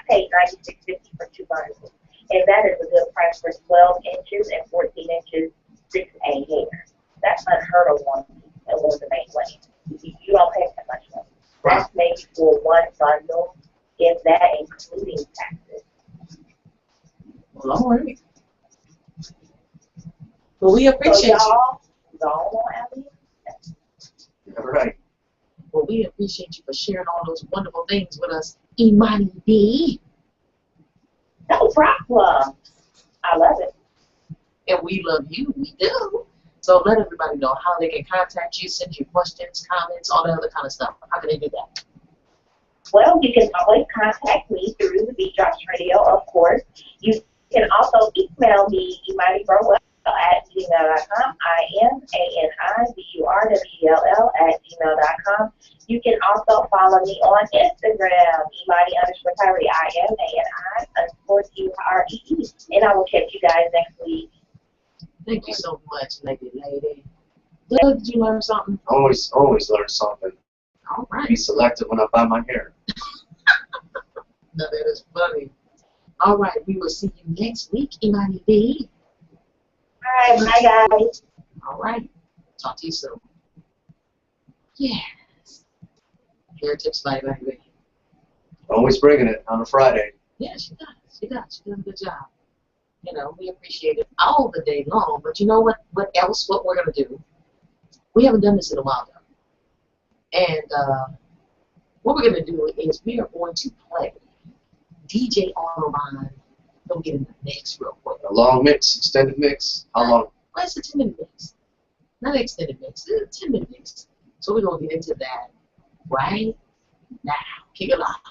paid $96.50 for 2 bundles, and that is a good price for 12 inches and 14 inches 6A hair. That's unheard of one of the main ways. You don't pay that much money. That's maybe for one bundle, if that including taxes. Well, all right. Well, we appreciate y'all, go on, Abby. All right. Well, we appreciate you for sharing all those wonderful things with us, Imani B. No problem. I love it. And we love you. We do. So let everybody know how they can contact you, send you questions, comments, all that other kind of stuff. How can they do that? Well, you can always contact me through the Beat Drops Radio, of course. You can also email me, Imani Burwell, at gmail.com. IMANIBURWELL@gmail.com. You can also follow me on Instagram, Imani_Tyree, IMANI_TYREE. And I will catch you guys next week. Thank you so much, lady. Doug, did you learn something? Always learn something. All right. Be selective when I buy my hair. No, that is funny. All right, we will see you next week, Imani B. All right, bye, guys. All right. Talk to you soon. Yes. Hair tips by Imani B. Always bringing it on a Friday. Yeah, she does. She does a good job. We appreciate it all the day long. But you know what we're going to do? We haven't done this in a while, though. And what we're going to do is we are going to play DJ Autobahn. Don't get in the mix real quick. A long mix, extended mix. How long? Well, it's a 10-minute mix. Not an extended mix. It's a 10-minute mix. So we're going to get into that right now. Kick it off.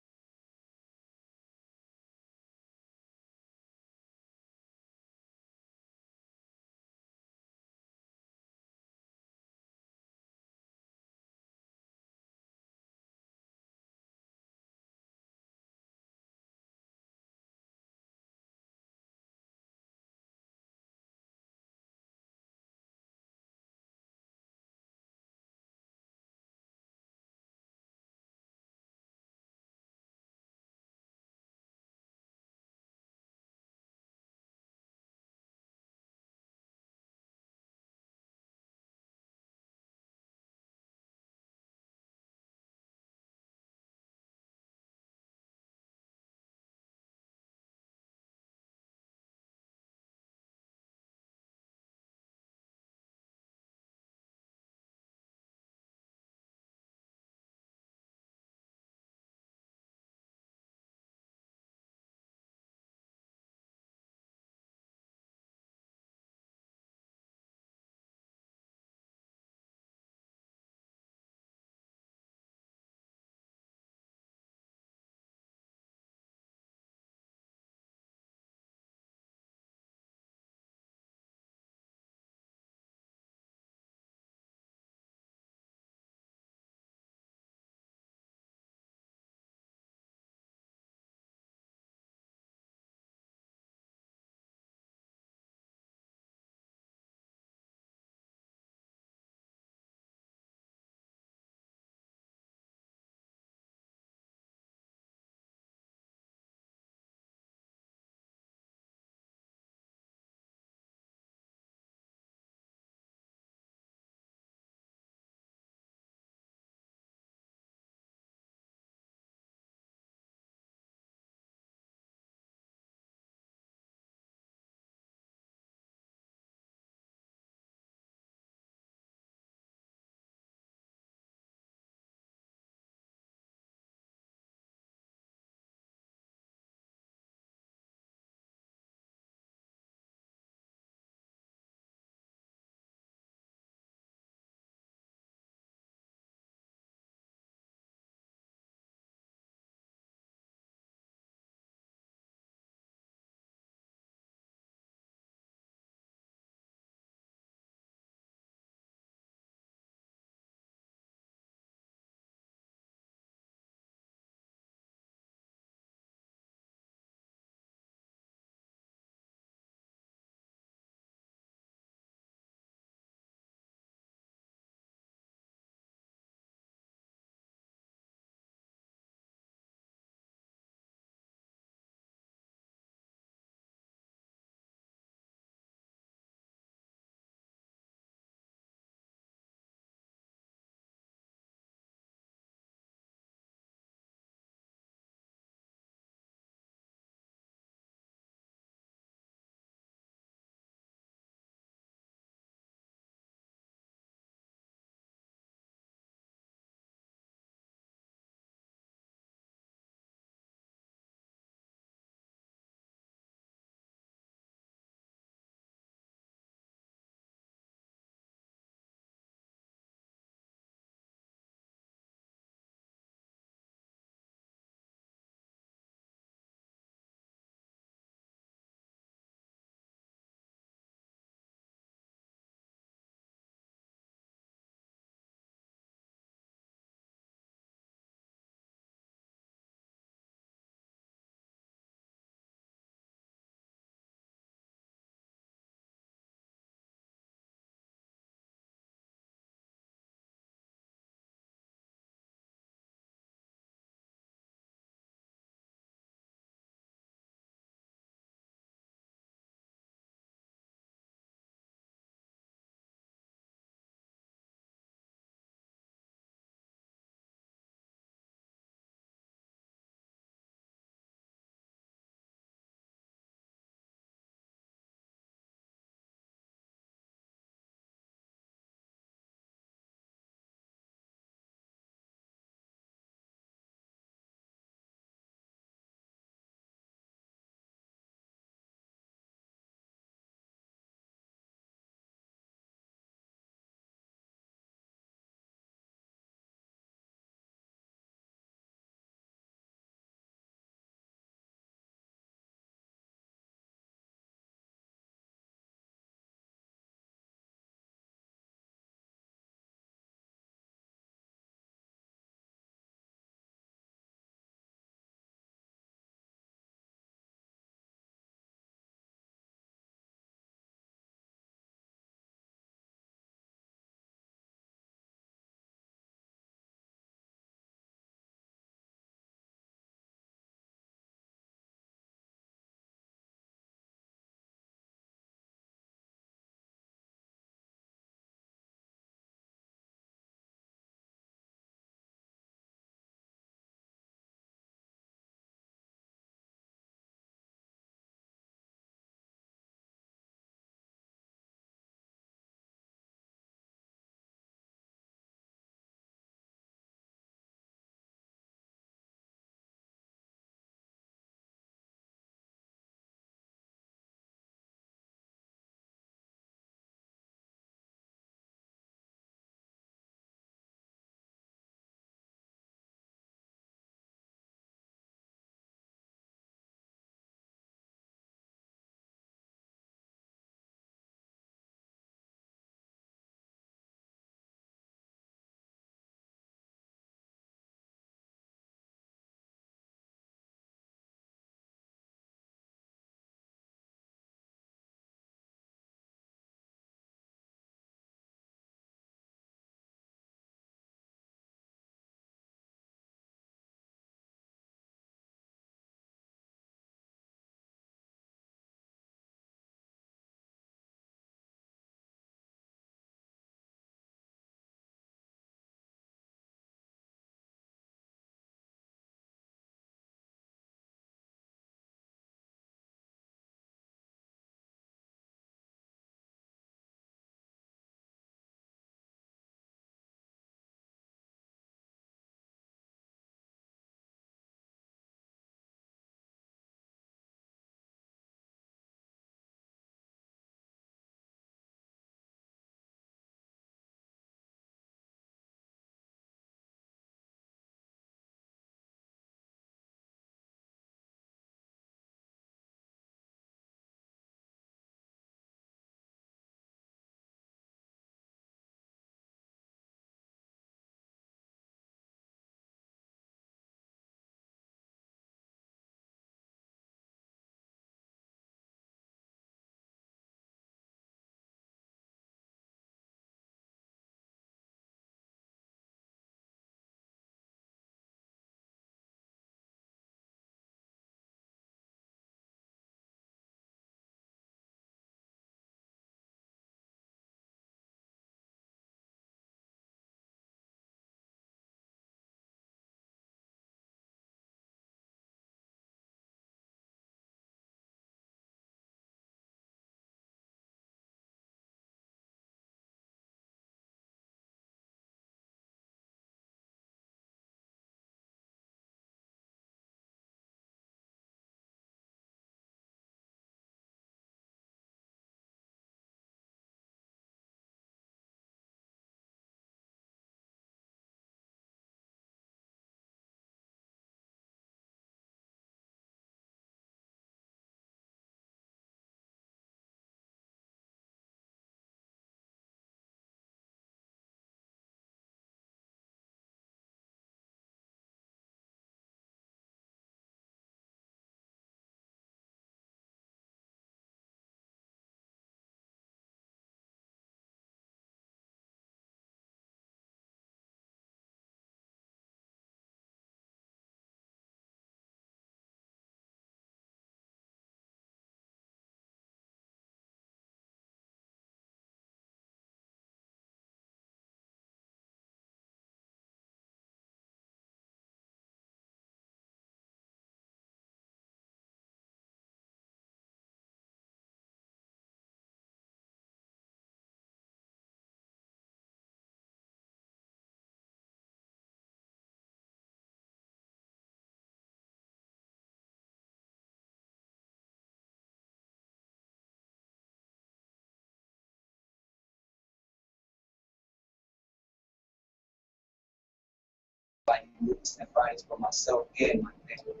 fighting lupus nephritis for myself and my family.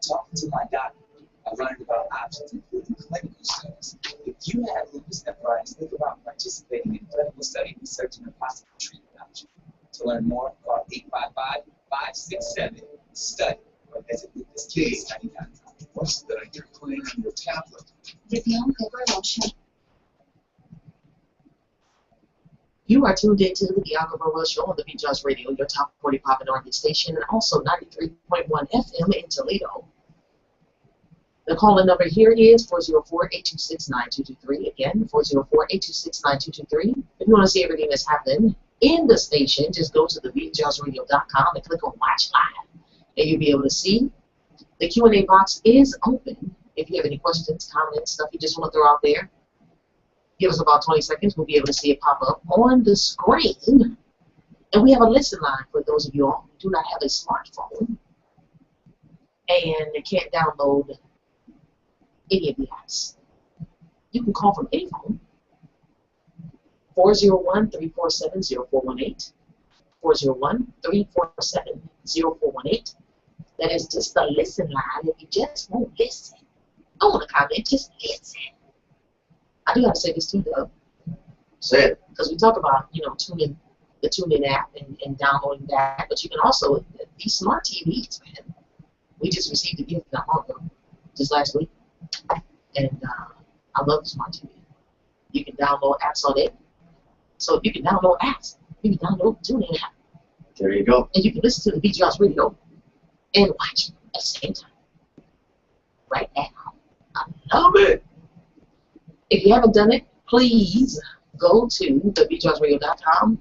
Talking to my doctor, I learned about options, including clinical studies. If you have lupus nephritis, think about participating in a clinical study researching a possible treatment option. To learn more, call 855-567-STUDY or visit lupuskids.com. What's the you're playing on your tablet? The Bianca Burwell Show. You are tuned into the Bianca Burwell Show on the TheBeatDropsRadio, your top 40 pop and R&B station, and also 93.1 FM in Toledo. The call-in number here is 404-826-9223. Again, 404-826-9223. If you want to see everything that's happening in the station, just go to TheBeatDropsRadio.com and click on Watch Live, and you'll be able to see. The Q&A box is open. If you have any questions, comments, stuff you just want to throw out there, give us about 20 seconds. We'll be able to see it pop up on the screen. And we have a listen line for those of you all who do not have a smartphone and can't download any of the apps. You can call from any phone. 401-347-0418. 401-347-0418. That is just the listen line. If you just won't listen, don't want to comment, just listen. I do have to say this too, though. Say it. Because we talk about, the TuneIn app and downloading that, but you can also, these smart TVs, man. We just received a gift not long ago, just last week. And I love the smart TV. You can download apps on it. So if you can download apps, you can download the TuneIn app. There you go. And you can listen to the TheBeatDropsRadio and watch at the same time. Right at home. I love it. If you haven't done it, please go to TheBeatDropsRadio.com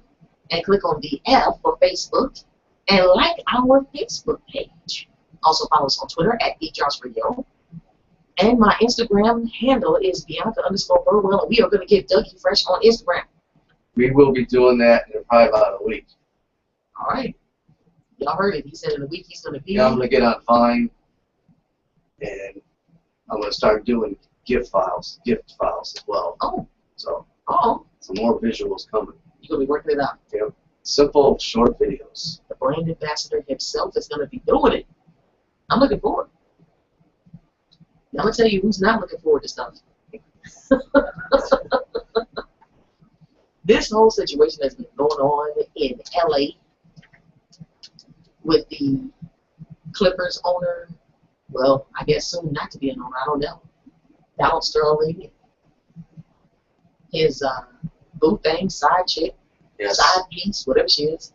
and click on the F for Facebook and like our Facebook page. Also follow us on Twitter at TheBeatDropsRadio. And my Instagram handle is Bianca_Burwell, and we are going to get Dougie Fresh on Instagram. We will be doing that in probably about a week. All right. Y'all heard it. He said in a week he's going to be. Yeah, I'm going to get on Vine, and I'm going to start doing gift files as well. Oh. So, some more visuals coming. You're going to be working it out. Yep. Simple, short videos. The brand ambassador himself is going to be doing it. I'm looking forward. I'm going to tell you who's not looking forward to stuff. This whole situation has been going on in LA with the Clippers owner. Well, I guess soon not to be an owner. I don't know. Donald Sterling, his boo thing, side chick, Yes. side piece, whatever she is.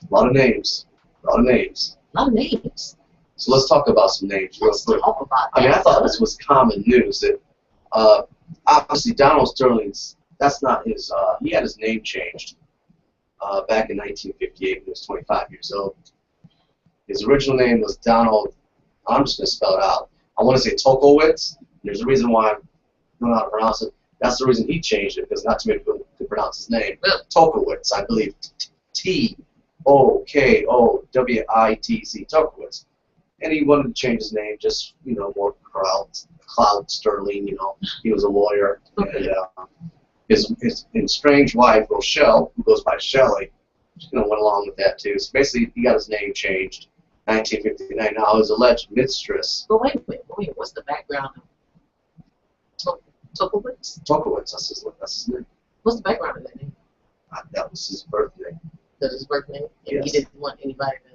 A lot of names. A lot of names. So let's talk about some names real quick. Talk about that. I mean, I thought this was common news that obviously Donald Sterling's, that's not his, he had his name changed back in 1958 when he was 25 years old. His original name was Donald, I'm just going to spell it out. I want to say Tokowitz. There's a reason why I don't know how to pronounce it. That's the reason he changed it, because not too many people could pronounce his name. Tokowitz, I believe. T-O-K-O-W-I-T-Z, Tokowitz. And he wanted to change his name, just, more Cloud Sterling, he was a lawyer. And his estranged wife, Rochelle, who goes by Shelley, went along with that too. So basically, he got his name changed. 1959. Now, his alleged mistress. But wait, what's the background of Tokowitz? Tokowitz, that's his name. What's the background of that name? That was his birth name. That his birth name? And Yes. he didn't want anybody to...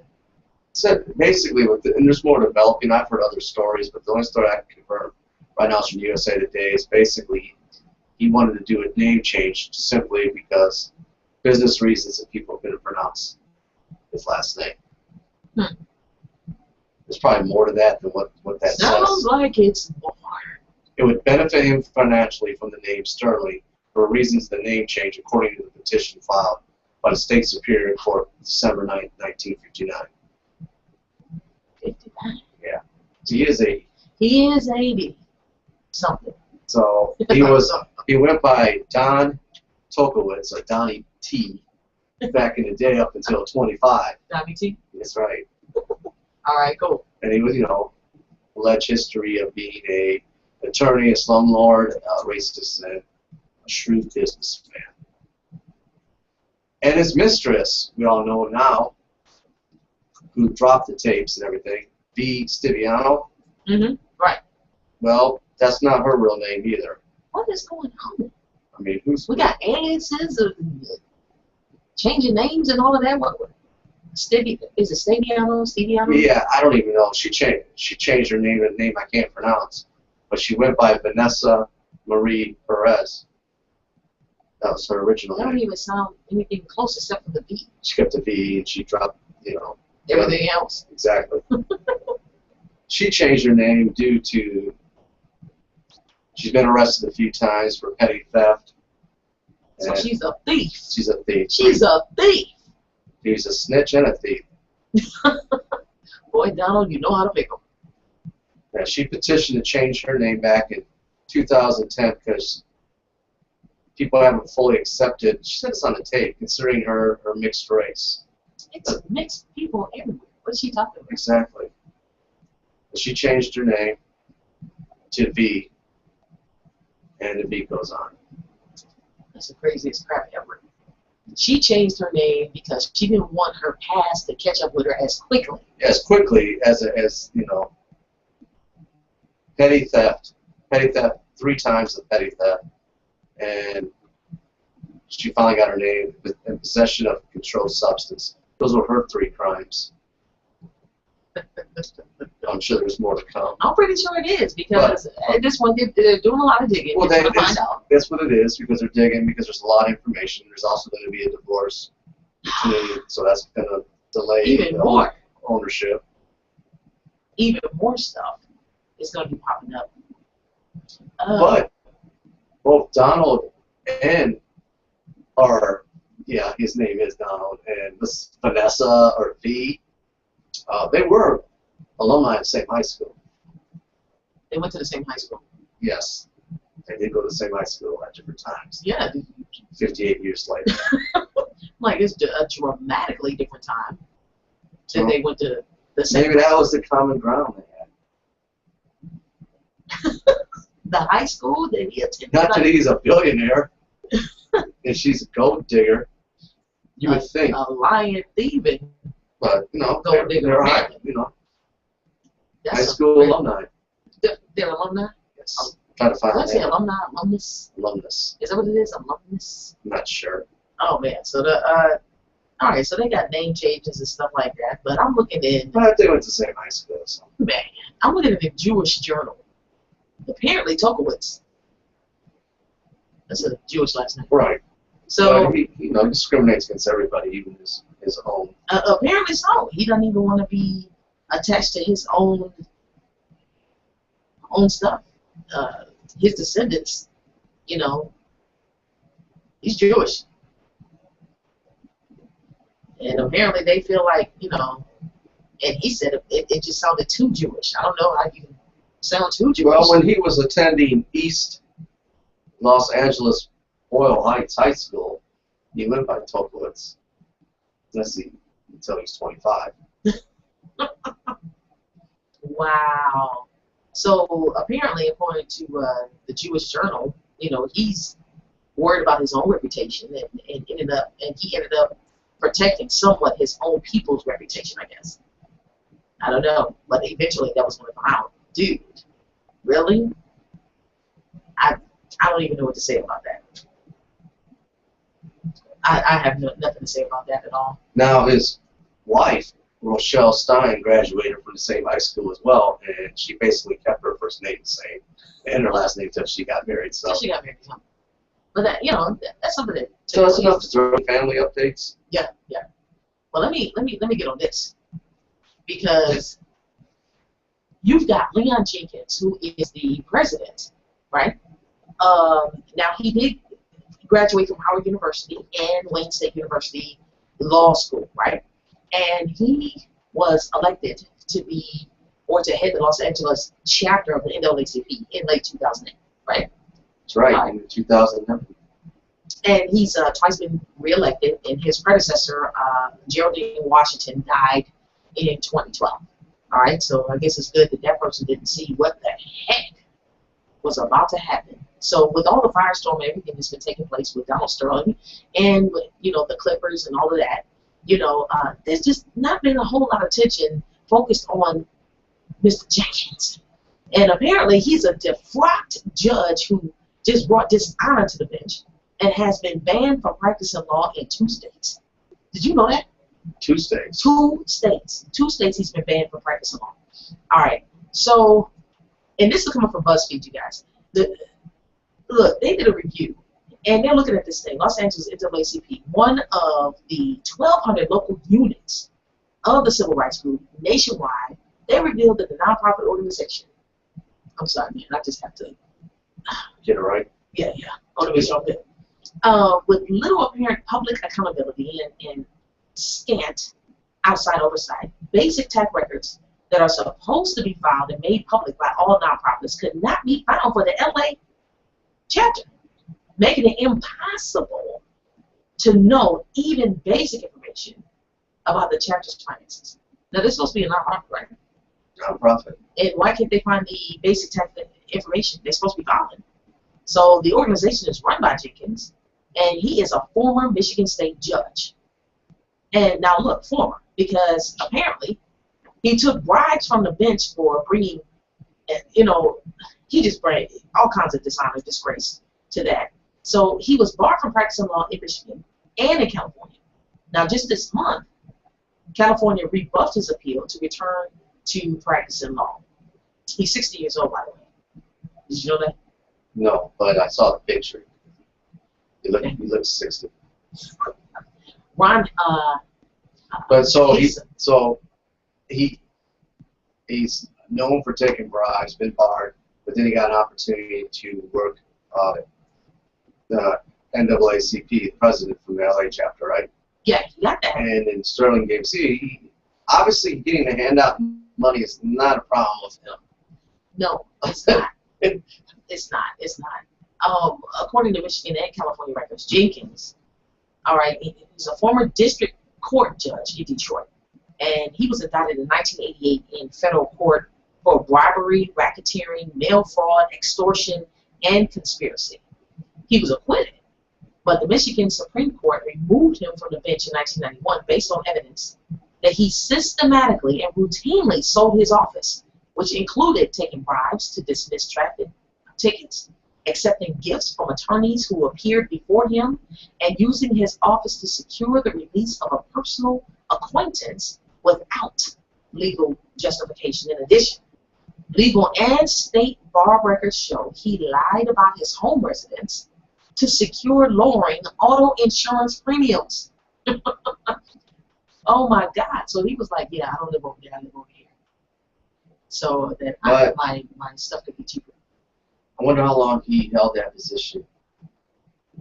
So basically, and there's more developing. I've heard other stories, but the only story I can confirm right now is from USA Today. Is basically he wanted to do a name change simply because business reasons that people couldn't pronounce his last name. There's probably more to that than what that Sounds says. like it's more. It would benefit him financially from the name Sterling for reasons the name change, according to the petition filed by the State Superior Court December 9, 1959. 59. Yeah. So he is 80. He is 80. Something. So he went by Don Tokowitz, or Donnie T, back in the day up until 25. Donnie T? That's right. All right, cool. And he was, alleged history of being a attorney, a slumlord, a racist, and a shrewd businessman. And his mistress, we all know now, who dropped the tapes and everything, V. Stiviano. Right. Well, that's not her real name either. What is going on? I mean, We got aliases, changing names and all of that. What? Is it Stiviano? Yeah, I don't even know. She changed her name to a name I can't pronounce, but she went by Vanessa Marie Perez. That was her original That name. don't even sound anything close except for the V. She kept the V and she dropped, Everything else. Exactly. She changed her name due to she's been arrested a few times for petty theft. So she's a thief. She's a thief. She's a thief. She's a snitch and a thief. Boy, Donald, you know how to pick them. Now, she petitioned to change her name back in 2010 because people haven't fully accepted. She said it's on the tape, considering her mixed race. It's mixed people everywhere. What's she talking about? Exactly. She changed her name to V, and the V goes on. That's the craziest crap ever. She changed her name because she didn't want her past to catch up with her as quickly. As quickly as petty theft, 3 times the petty theft, and she finally got her name in possession of a controlled substance. Those were her 3 crimes. I'm sure there's more to come. I'm pretty sure it is because at this one they're doing a lot of digging. Well, to find out. That's what it is because they're digging because there's a lot of information. There's also going to be a divorce between, so that's going to delay Even more. ownership. Even more stuff is going to be popping up. But both Donald and his name is Donald, and this Vanessa or V, they were alumni of the same high school. They went to the same high school. Yes, they did go to the same high school at different times. Yeah. 58 years later. Like it's a dramatically different time that they went to the same. Maybe that was the common ground they had. The high school that he attended. Not that he's a billionaire and she's a gold digger. You would think. A lion thieving. But, Gold digger. they're high, high school alumni. They're alumni? Yes. Trying to find What's it? Alumni? Alumnus? Alumnus. Is that what it is? Alumnus? I'm not sure. Oh, man. So, all right, so they got name changes and stuff like that. But I'm looking in. But they went to the same high school. So. Man, I'm looking at the Jewish Journal. Apparently, Tokowitz. That's a Jewish last name. Right. So but he discriminates against everybody, even his own. Apparently so. He doesn't even want to be attached to his own stuff. His descendants, he's Jewish. And apparently they feel like, and he said it just sounded too Jewish. I don't know how you sound too Jewish. Well, when he was attending East Los Angeles Royal Heights High School, he went by Tokowitz. Let's see, until he's 25. Wow. So apparently, according to the Jewish Journal, he's worried about his own reputation, and he ended up protecting somewhat his own people's reputation, I guess. I don't know, but eventually that was going to come out. Dude, really? I don't even know what to say about that. I have nothing to say about that at all. Now his wife, Rochelle Stein, graduated from the same high school as well, and she basically kept her first name the same and her last name until she got married. So she got married. But that, that's something that. So that's enough to throw family updates. Yeah. Well, let me get on this, because you've got Leon Jenkins, who is the president, right? Now he did graduate from Howard University and Wayne State University Law School, right? And he was elected to head the Los Angeles chapter of the NAACP in late 2008, right? That's right, in 2009. And he's twice been reelected, and his predecessor, Geraldine Washington, died in 2012. All right, so I guess it's good that person didn't see what the heck was about to happen. So with all the firestorm and everything that's been taking place with Donald Sterling and with, the Clippers and all of that, There's just not been a whole lot of attention focused on Mr. Jenkins. And apparently he's a defrocked judge who just brought dishonor to the bench and has been banned from practicing law in 2 states. Did you know that? 2 states. 2 states. 2 states he's been banned from practicing law. All right. So, and this is coming from BuzzFeed, you guys. Look, they did a review, and they're looking at this thing. Los Angeles NAACP, one of the 1,200 local units of the civil rights group nationwide, they revealed that the nonprofit organization, I'm sorry, man, I just have to get it right. Yeah. I want to be so good. With little apparent public accountability and scant outside oversight, basic tax records that are supposed to be filed and made public by all nonprofits could not be found for the LA chapter, making it impossible to know even basic information about the chapter's finances. Now, this is supposed to be a nonprofit, right? Nonprofit. And why can't they find the basic tax information they're supposed to be filing? So the organization is run by Jenkins, and he is a former Michigan State judge. And now look, former, because apparently he took bribes from the bench for bringing, he just brought all kinds of dishonor, disgrace to that. So he was barred from practicing law in Michigan and in California. Now just this month, California rebuffed his appeal to return to practicing law. He's 60 years old, by the way. Did you know that? No, but I saw the picture. He looks 60. Ron, but he's known for taking bribes, been barred, but then he got an opportunity to work the NAACP, the president from the LA chapter, right? Yeah, he got that. And in Sterling Game C, obviously getting the handout money is not a problem with him. No, it's not. It's not. According to Michigan and California records, Jenkins, all right, he's a former district court judge in Detroit, and he was indicted in 1988 in federal court for bribery, racketeering, mail fraud, extortion, and conspiracy. He was acquitted, but the Michigan Supreme Court removed him from the bench in 1991 based on evidence that he systematically and routinely sold his office, which included taking bribes to dismiss traffic tickets, accepting gifts from attorneys who appeared before him, and using his office to secure the release of a personal acquaintance without legal justification. In addition, legal and state bar records show he lied about his home residence to secure lowering auto insurance premiums. Oh my God. So he was like, yeah, I don't live over there, I live over here. So that my stuff could be cheaper. I wonder how long he held that position.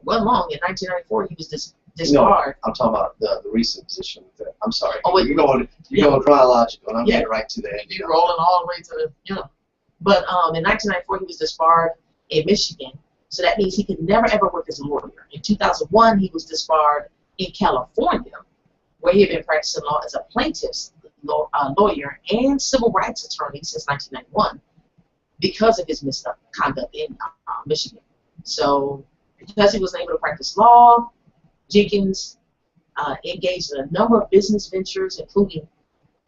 Well, long. In 1994, he was disbarred. No, I'm talking about the recent position. I'm sorry. Oh, wait. You're going chronological, and I'm getting right to the end. You're rolling all the way to the, But in 1994, he was disbarred in Michigan. So that means he could never, ever work as a lawyer. In 2001, he was disbarred in California, where he had been practicing law as a plaintiff's lawyer and civil rights attorney since 1991 because of his misconduct in Michigan. So because he wasn't able to practice law, Jenkins engaged in a number of business ventures, including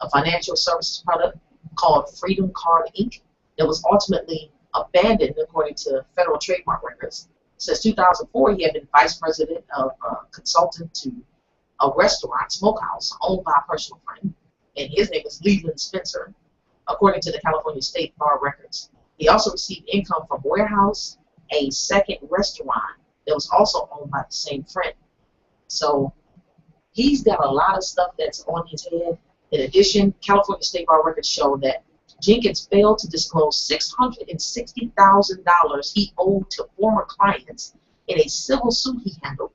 a financial services product called Freedom Card Inc. that was ultimately abandoned according to federal trademark records. Since 2004, he had been vice president of consultant to a restaurant, smokehouse, owned by a personal friend, and his name was Leland Spencer, according to the California State Bar records. He also received income from Warehouse, a second restaurant that was also owned by the same friend. So he's got a lot of stuff that's on his head. In addition, California State Bar records show that Jenkins failed to disclose $660,000 he owed to former clients in a civil suit he handled,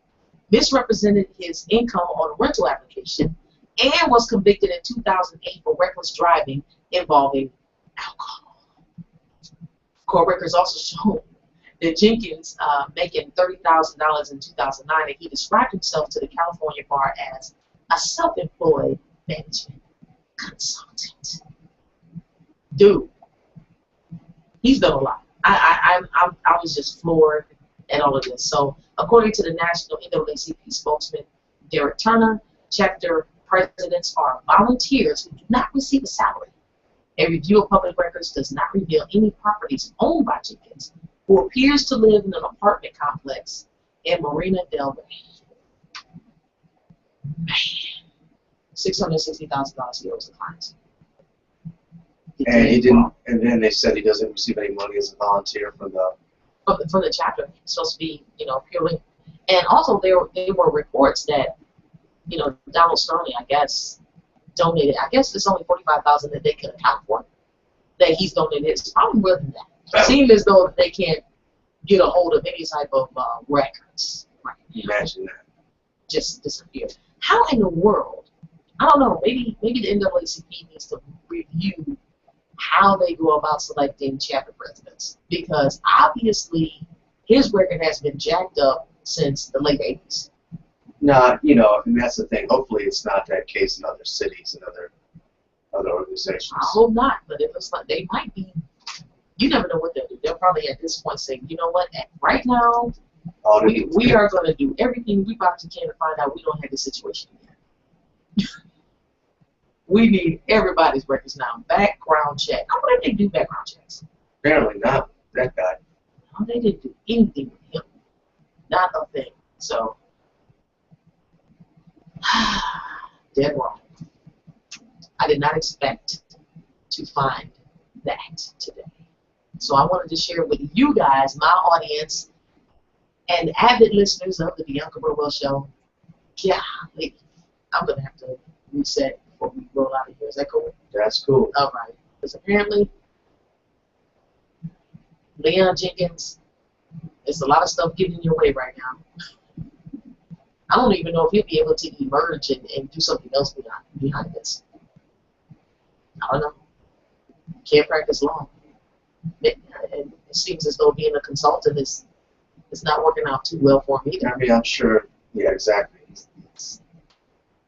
misrepresented his income on a rental application, and was convicted in 2008 for reckless driving involving alcohol. Court records also show that Jenkins, making $30,000 in 2009, and he described himself to the California bar as a self-employed management consultant. Dude, he's done a lot. I was just floored at all of this. So, according to the National NAACP spokesman, Derek Turner, Chapter presidents are volunteers who do not receive a salary. A review of public records does not reveal any properties owned by Jenkins, who appears to live in an apartment complex in Marina del Rey. Man, $660,000 he owes the clients. And he didn't. And then they said he doesn't receive any money as a volunteer from the chapter. It's supposed to be, purely. And also there were reports that, Donald Sterling, I guess, donated. I guess it's only $45,000 that they can account for that he's donated. It's probably more than that. It seems as though they can't get a hold of any type of records. Right. Imagine that. Just disappear. How in the world? I don't know. Maybe the NAACP needs to review how they go about selecting chapter presidents, because obviously his record has been jacked up since the late 80s. Not, and that's the thing. Hopefully it's not that case in other cities and other organizations. I hope not, but if it's not, they might be. You never know what they'll do. They'll probably at this point say, you know what, right now, we are going to do everything we possibly can to find out we don't have the situation yet. We need everybody's records now. Background check. I wonder if they do background checks. Apparently not. That guy. No, they didn't do anything with him. Not a thing. So, dead wrong. I did not expect to find that today. So I wanted to share with you guys, my audience, and avid listeners of the Bianca Burwell Show. Golly, I'm going to have to reset before we roll out of here. Is that cool? That's cool. All right. Because apparently, Leon Jenkins, there's a lot of stuff getting in your way right now. I don't even know if he'll be able to emerge and do something else behind this. I don't know. Can't practice law. It seems as though being a consultant is not working out too well for him either. I mean, I'm sure. Yeah, exactly.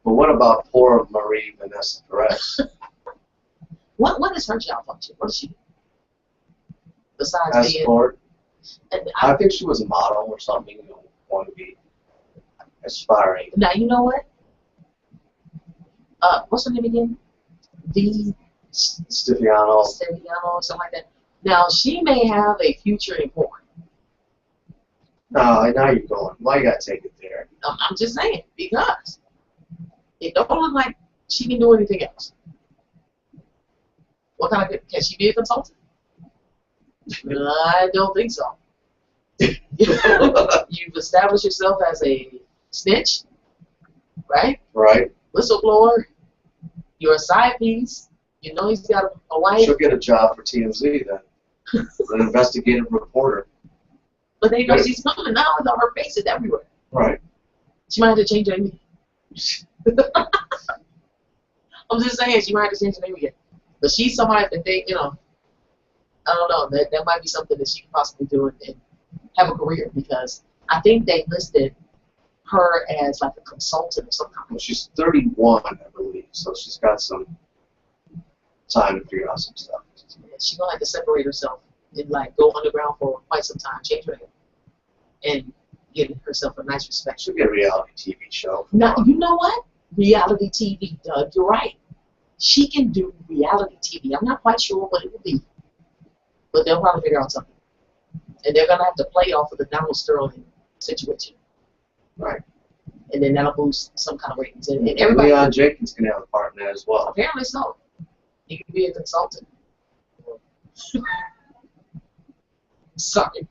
But what about poor Marie Vanessa Perez? What is her job function? What does she do? Besides Escort. being... I think she was a model or something. Want to be aspiring. Now, you know what? What's her name again? Stiviano, something like that. Now, she may have a future in porn. No, now you're going. Why you gotta take it there? I'm just saying, because it don't look like she can do anything else. What kind of, can she be a consultant? I don't think so. You've established yourself as a snitch, right? Right. Whistleblower. You're a side piece. You know he's got a wife. She'll get a job for TMZ then. An investigative reporter. But they know she's coming now with all her faces everywhere. Right. She might have to change her name. I'm just saying she might have to change her name again. But she's somebody that they, I don't know, that might be something that she could possibly do and have a career, because I think they listed her as like a consultant or something. Well, she's 31, I believe, so she's got some time to figure out some stuff. She's going to have to separate herself and like go underground for quite some time, change her name, and get herself a nice respect. She'll get a reality TV show. Now, you know what? Reality TV, Doug, you're right. She can do reality TV. I'm not quite sure what it will be, but they'll probably figure out something. And they're going to have to play off of the Donald Sterling situation. Right. And then that'll boost some kind of ratings. And everybody, Leon Jenkins can have a part in that as well. Apparently so. He can be a consultant. Sorry.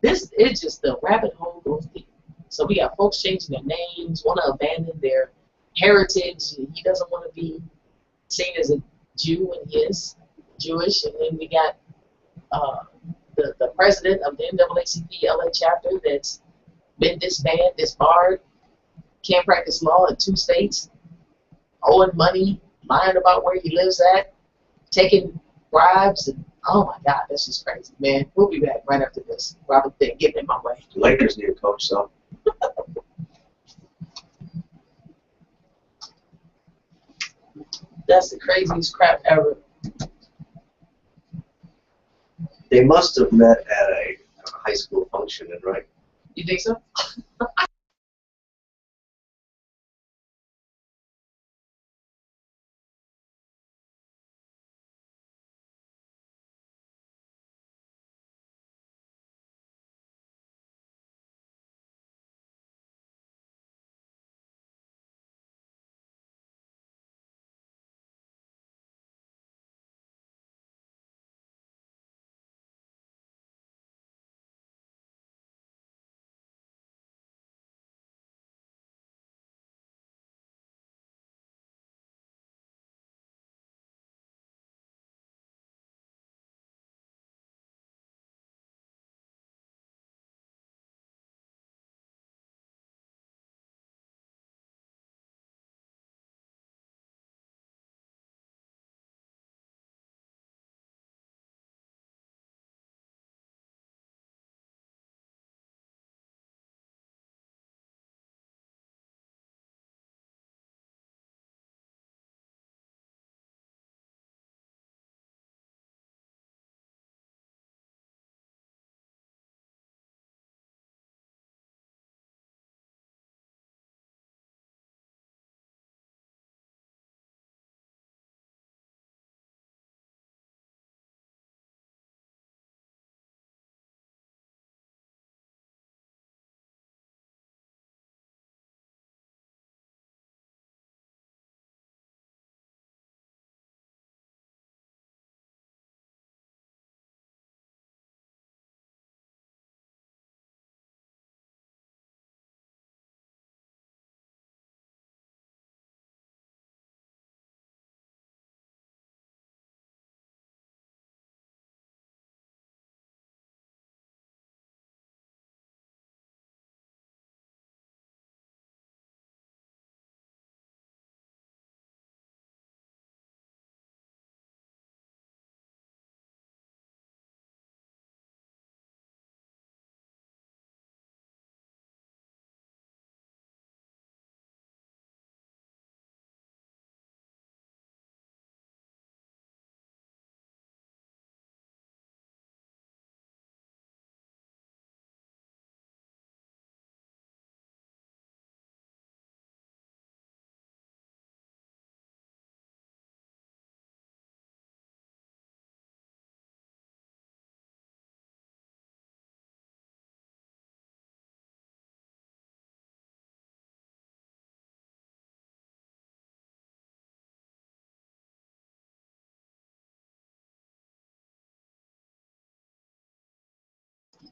This is just the rabbit hole goes deep. So we got folks changing their names, want to abandon their heritage. He doesn't want to be seen as a Jew when he is Jewish. And then we got the president of the NAACP LA chapter that's been disbanded, disbarred, can't practice law in 2 states, owing money, lying about where he lives at, taking bribes, and oh my God, that's just crazy, man. We'll be back right after this. Robert Thicke, getting in my way. The Lakers need a coach, so. That's the craziest crap ever. They must have met at a high school function, right? You think so?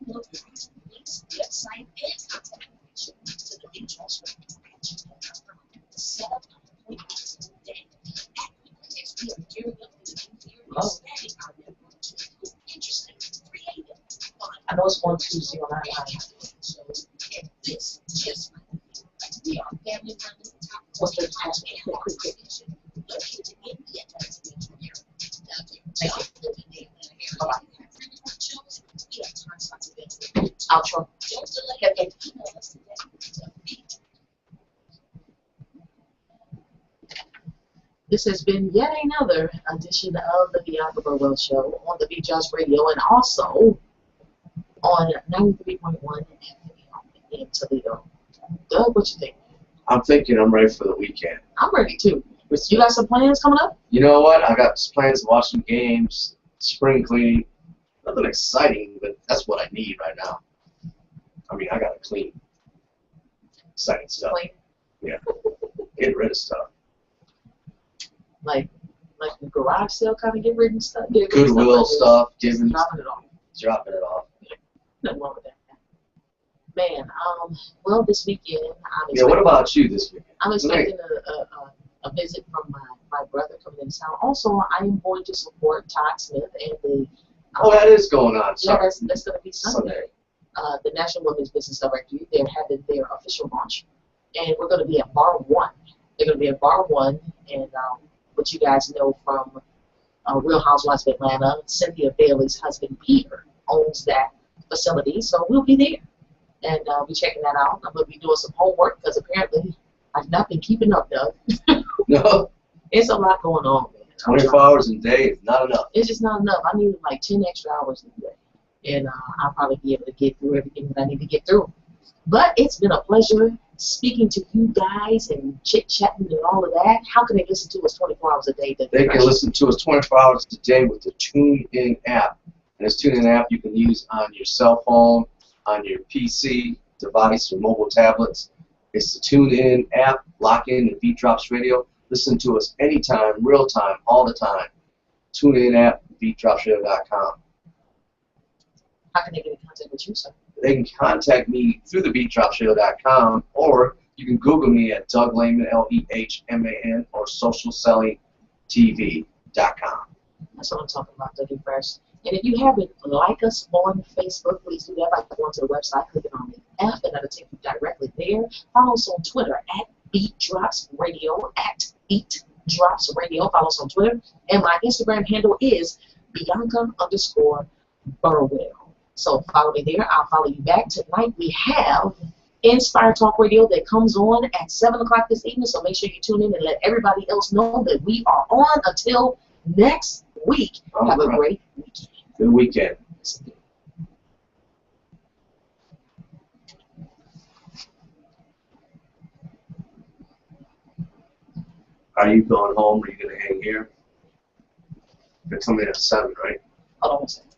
Download your recent links, website, and contact information to the Beat Drops Radio. Set up an appointment today. As we are gearing up for the new year, expanding our network to include interesting, creative, fun. I know it's 12099. Shows, and this just might be. We are family friendly. What's the time? Located in Bianca. Thank you. Bye-bye. Outro. This has been yet another edition of the Bianca Burwell Show on the Beat Drops Radio and also on 93.1 FM in Toledo. Doug, what you think? I'm thinking I'm ready for the weekend. I'm ready too. You got some plans coming up? You know what? I got plans of watching games, spring cleaning. Nothing exciting, but that's what I need right now. I mean, I gotta clean. Exciting stuff. Clean? Yeah. Get rid of stuff. Like the garage sale kind of get rid of stuff? Goodwill stuff. Dropping it off. Dropping it off. Nothing wrong with that. Man, well, this weekend, yeah, what about you this weekend? I'm expecting a visit from my brother coming into town. Also, I am going to support Todd Smith and the... that is going on. Yeah, that's going to be Sunday. The National Women's Business Directory, they're having their official launch. And we're going to be at Bar 1. They're going to be at Bar 1, and what you guys know from Real Housewives of Atlanta, Cynthia Bailey's husband, Peter, owns that facility. So we'll be there. And we're checking that out. I'm going to be doing some homework because apparently I've not been keeping up, Doug. No. It's a lot going on, man. 24 hours a day is not enough. It's just not enough. I need like 10 extra hours a day. And I'll probably be able to get through everything that I need to get through. But it's been a pleasure speaking to you guys and chit-chatting and all of that. How can they listen to us 24 hours a day? They can listen to us 24 hours a day with the TuneIn app. And this TuneIn app you can use on your cell phone, on your PC device or mobile tablets. It's the TuneIn app. Lock in the Beat Drops Radio. Listen to us anytime, real time, all the time. TuneIn app, TheBeatDropsRadio.com. How can they get in contact with you, sir? They can contact me through TheBeatDropsRadio.com, or you can Google me at Doug Lehman, Lehman, or SocialSellingTV.com. That's what I'm talking about, Dougie Fresh. And if you haven't liked us on Facebook, please do that by going to the website, clicking on the F, and that'll take you directly there. Follow us on Twitter at BeatDropsRadio, at BeatDropsRadio. Follow us on Twitter. And my Instagram handle is Bianca_Burwell. So follow me there. I'll follow you back. Tonight we have Inspire Talk Radio that comes on at 7 o'clock this evening. So make sure you tune in and let everybody else know that we are on until next week. Have a great weekend. Good weekend. Are you going home or are you going to hang here? You're coming at 7, right? Hold on one second.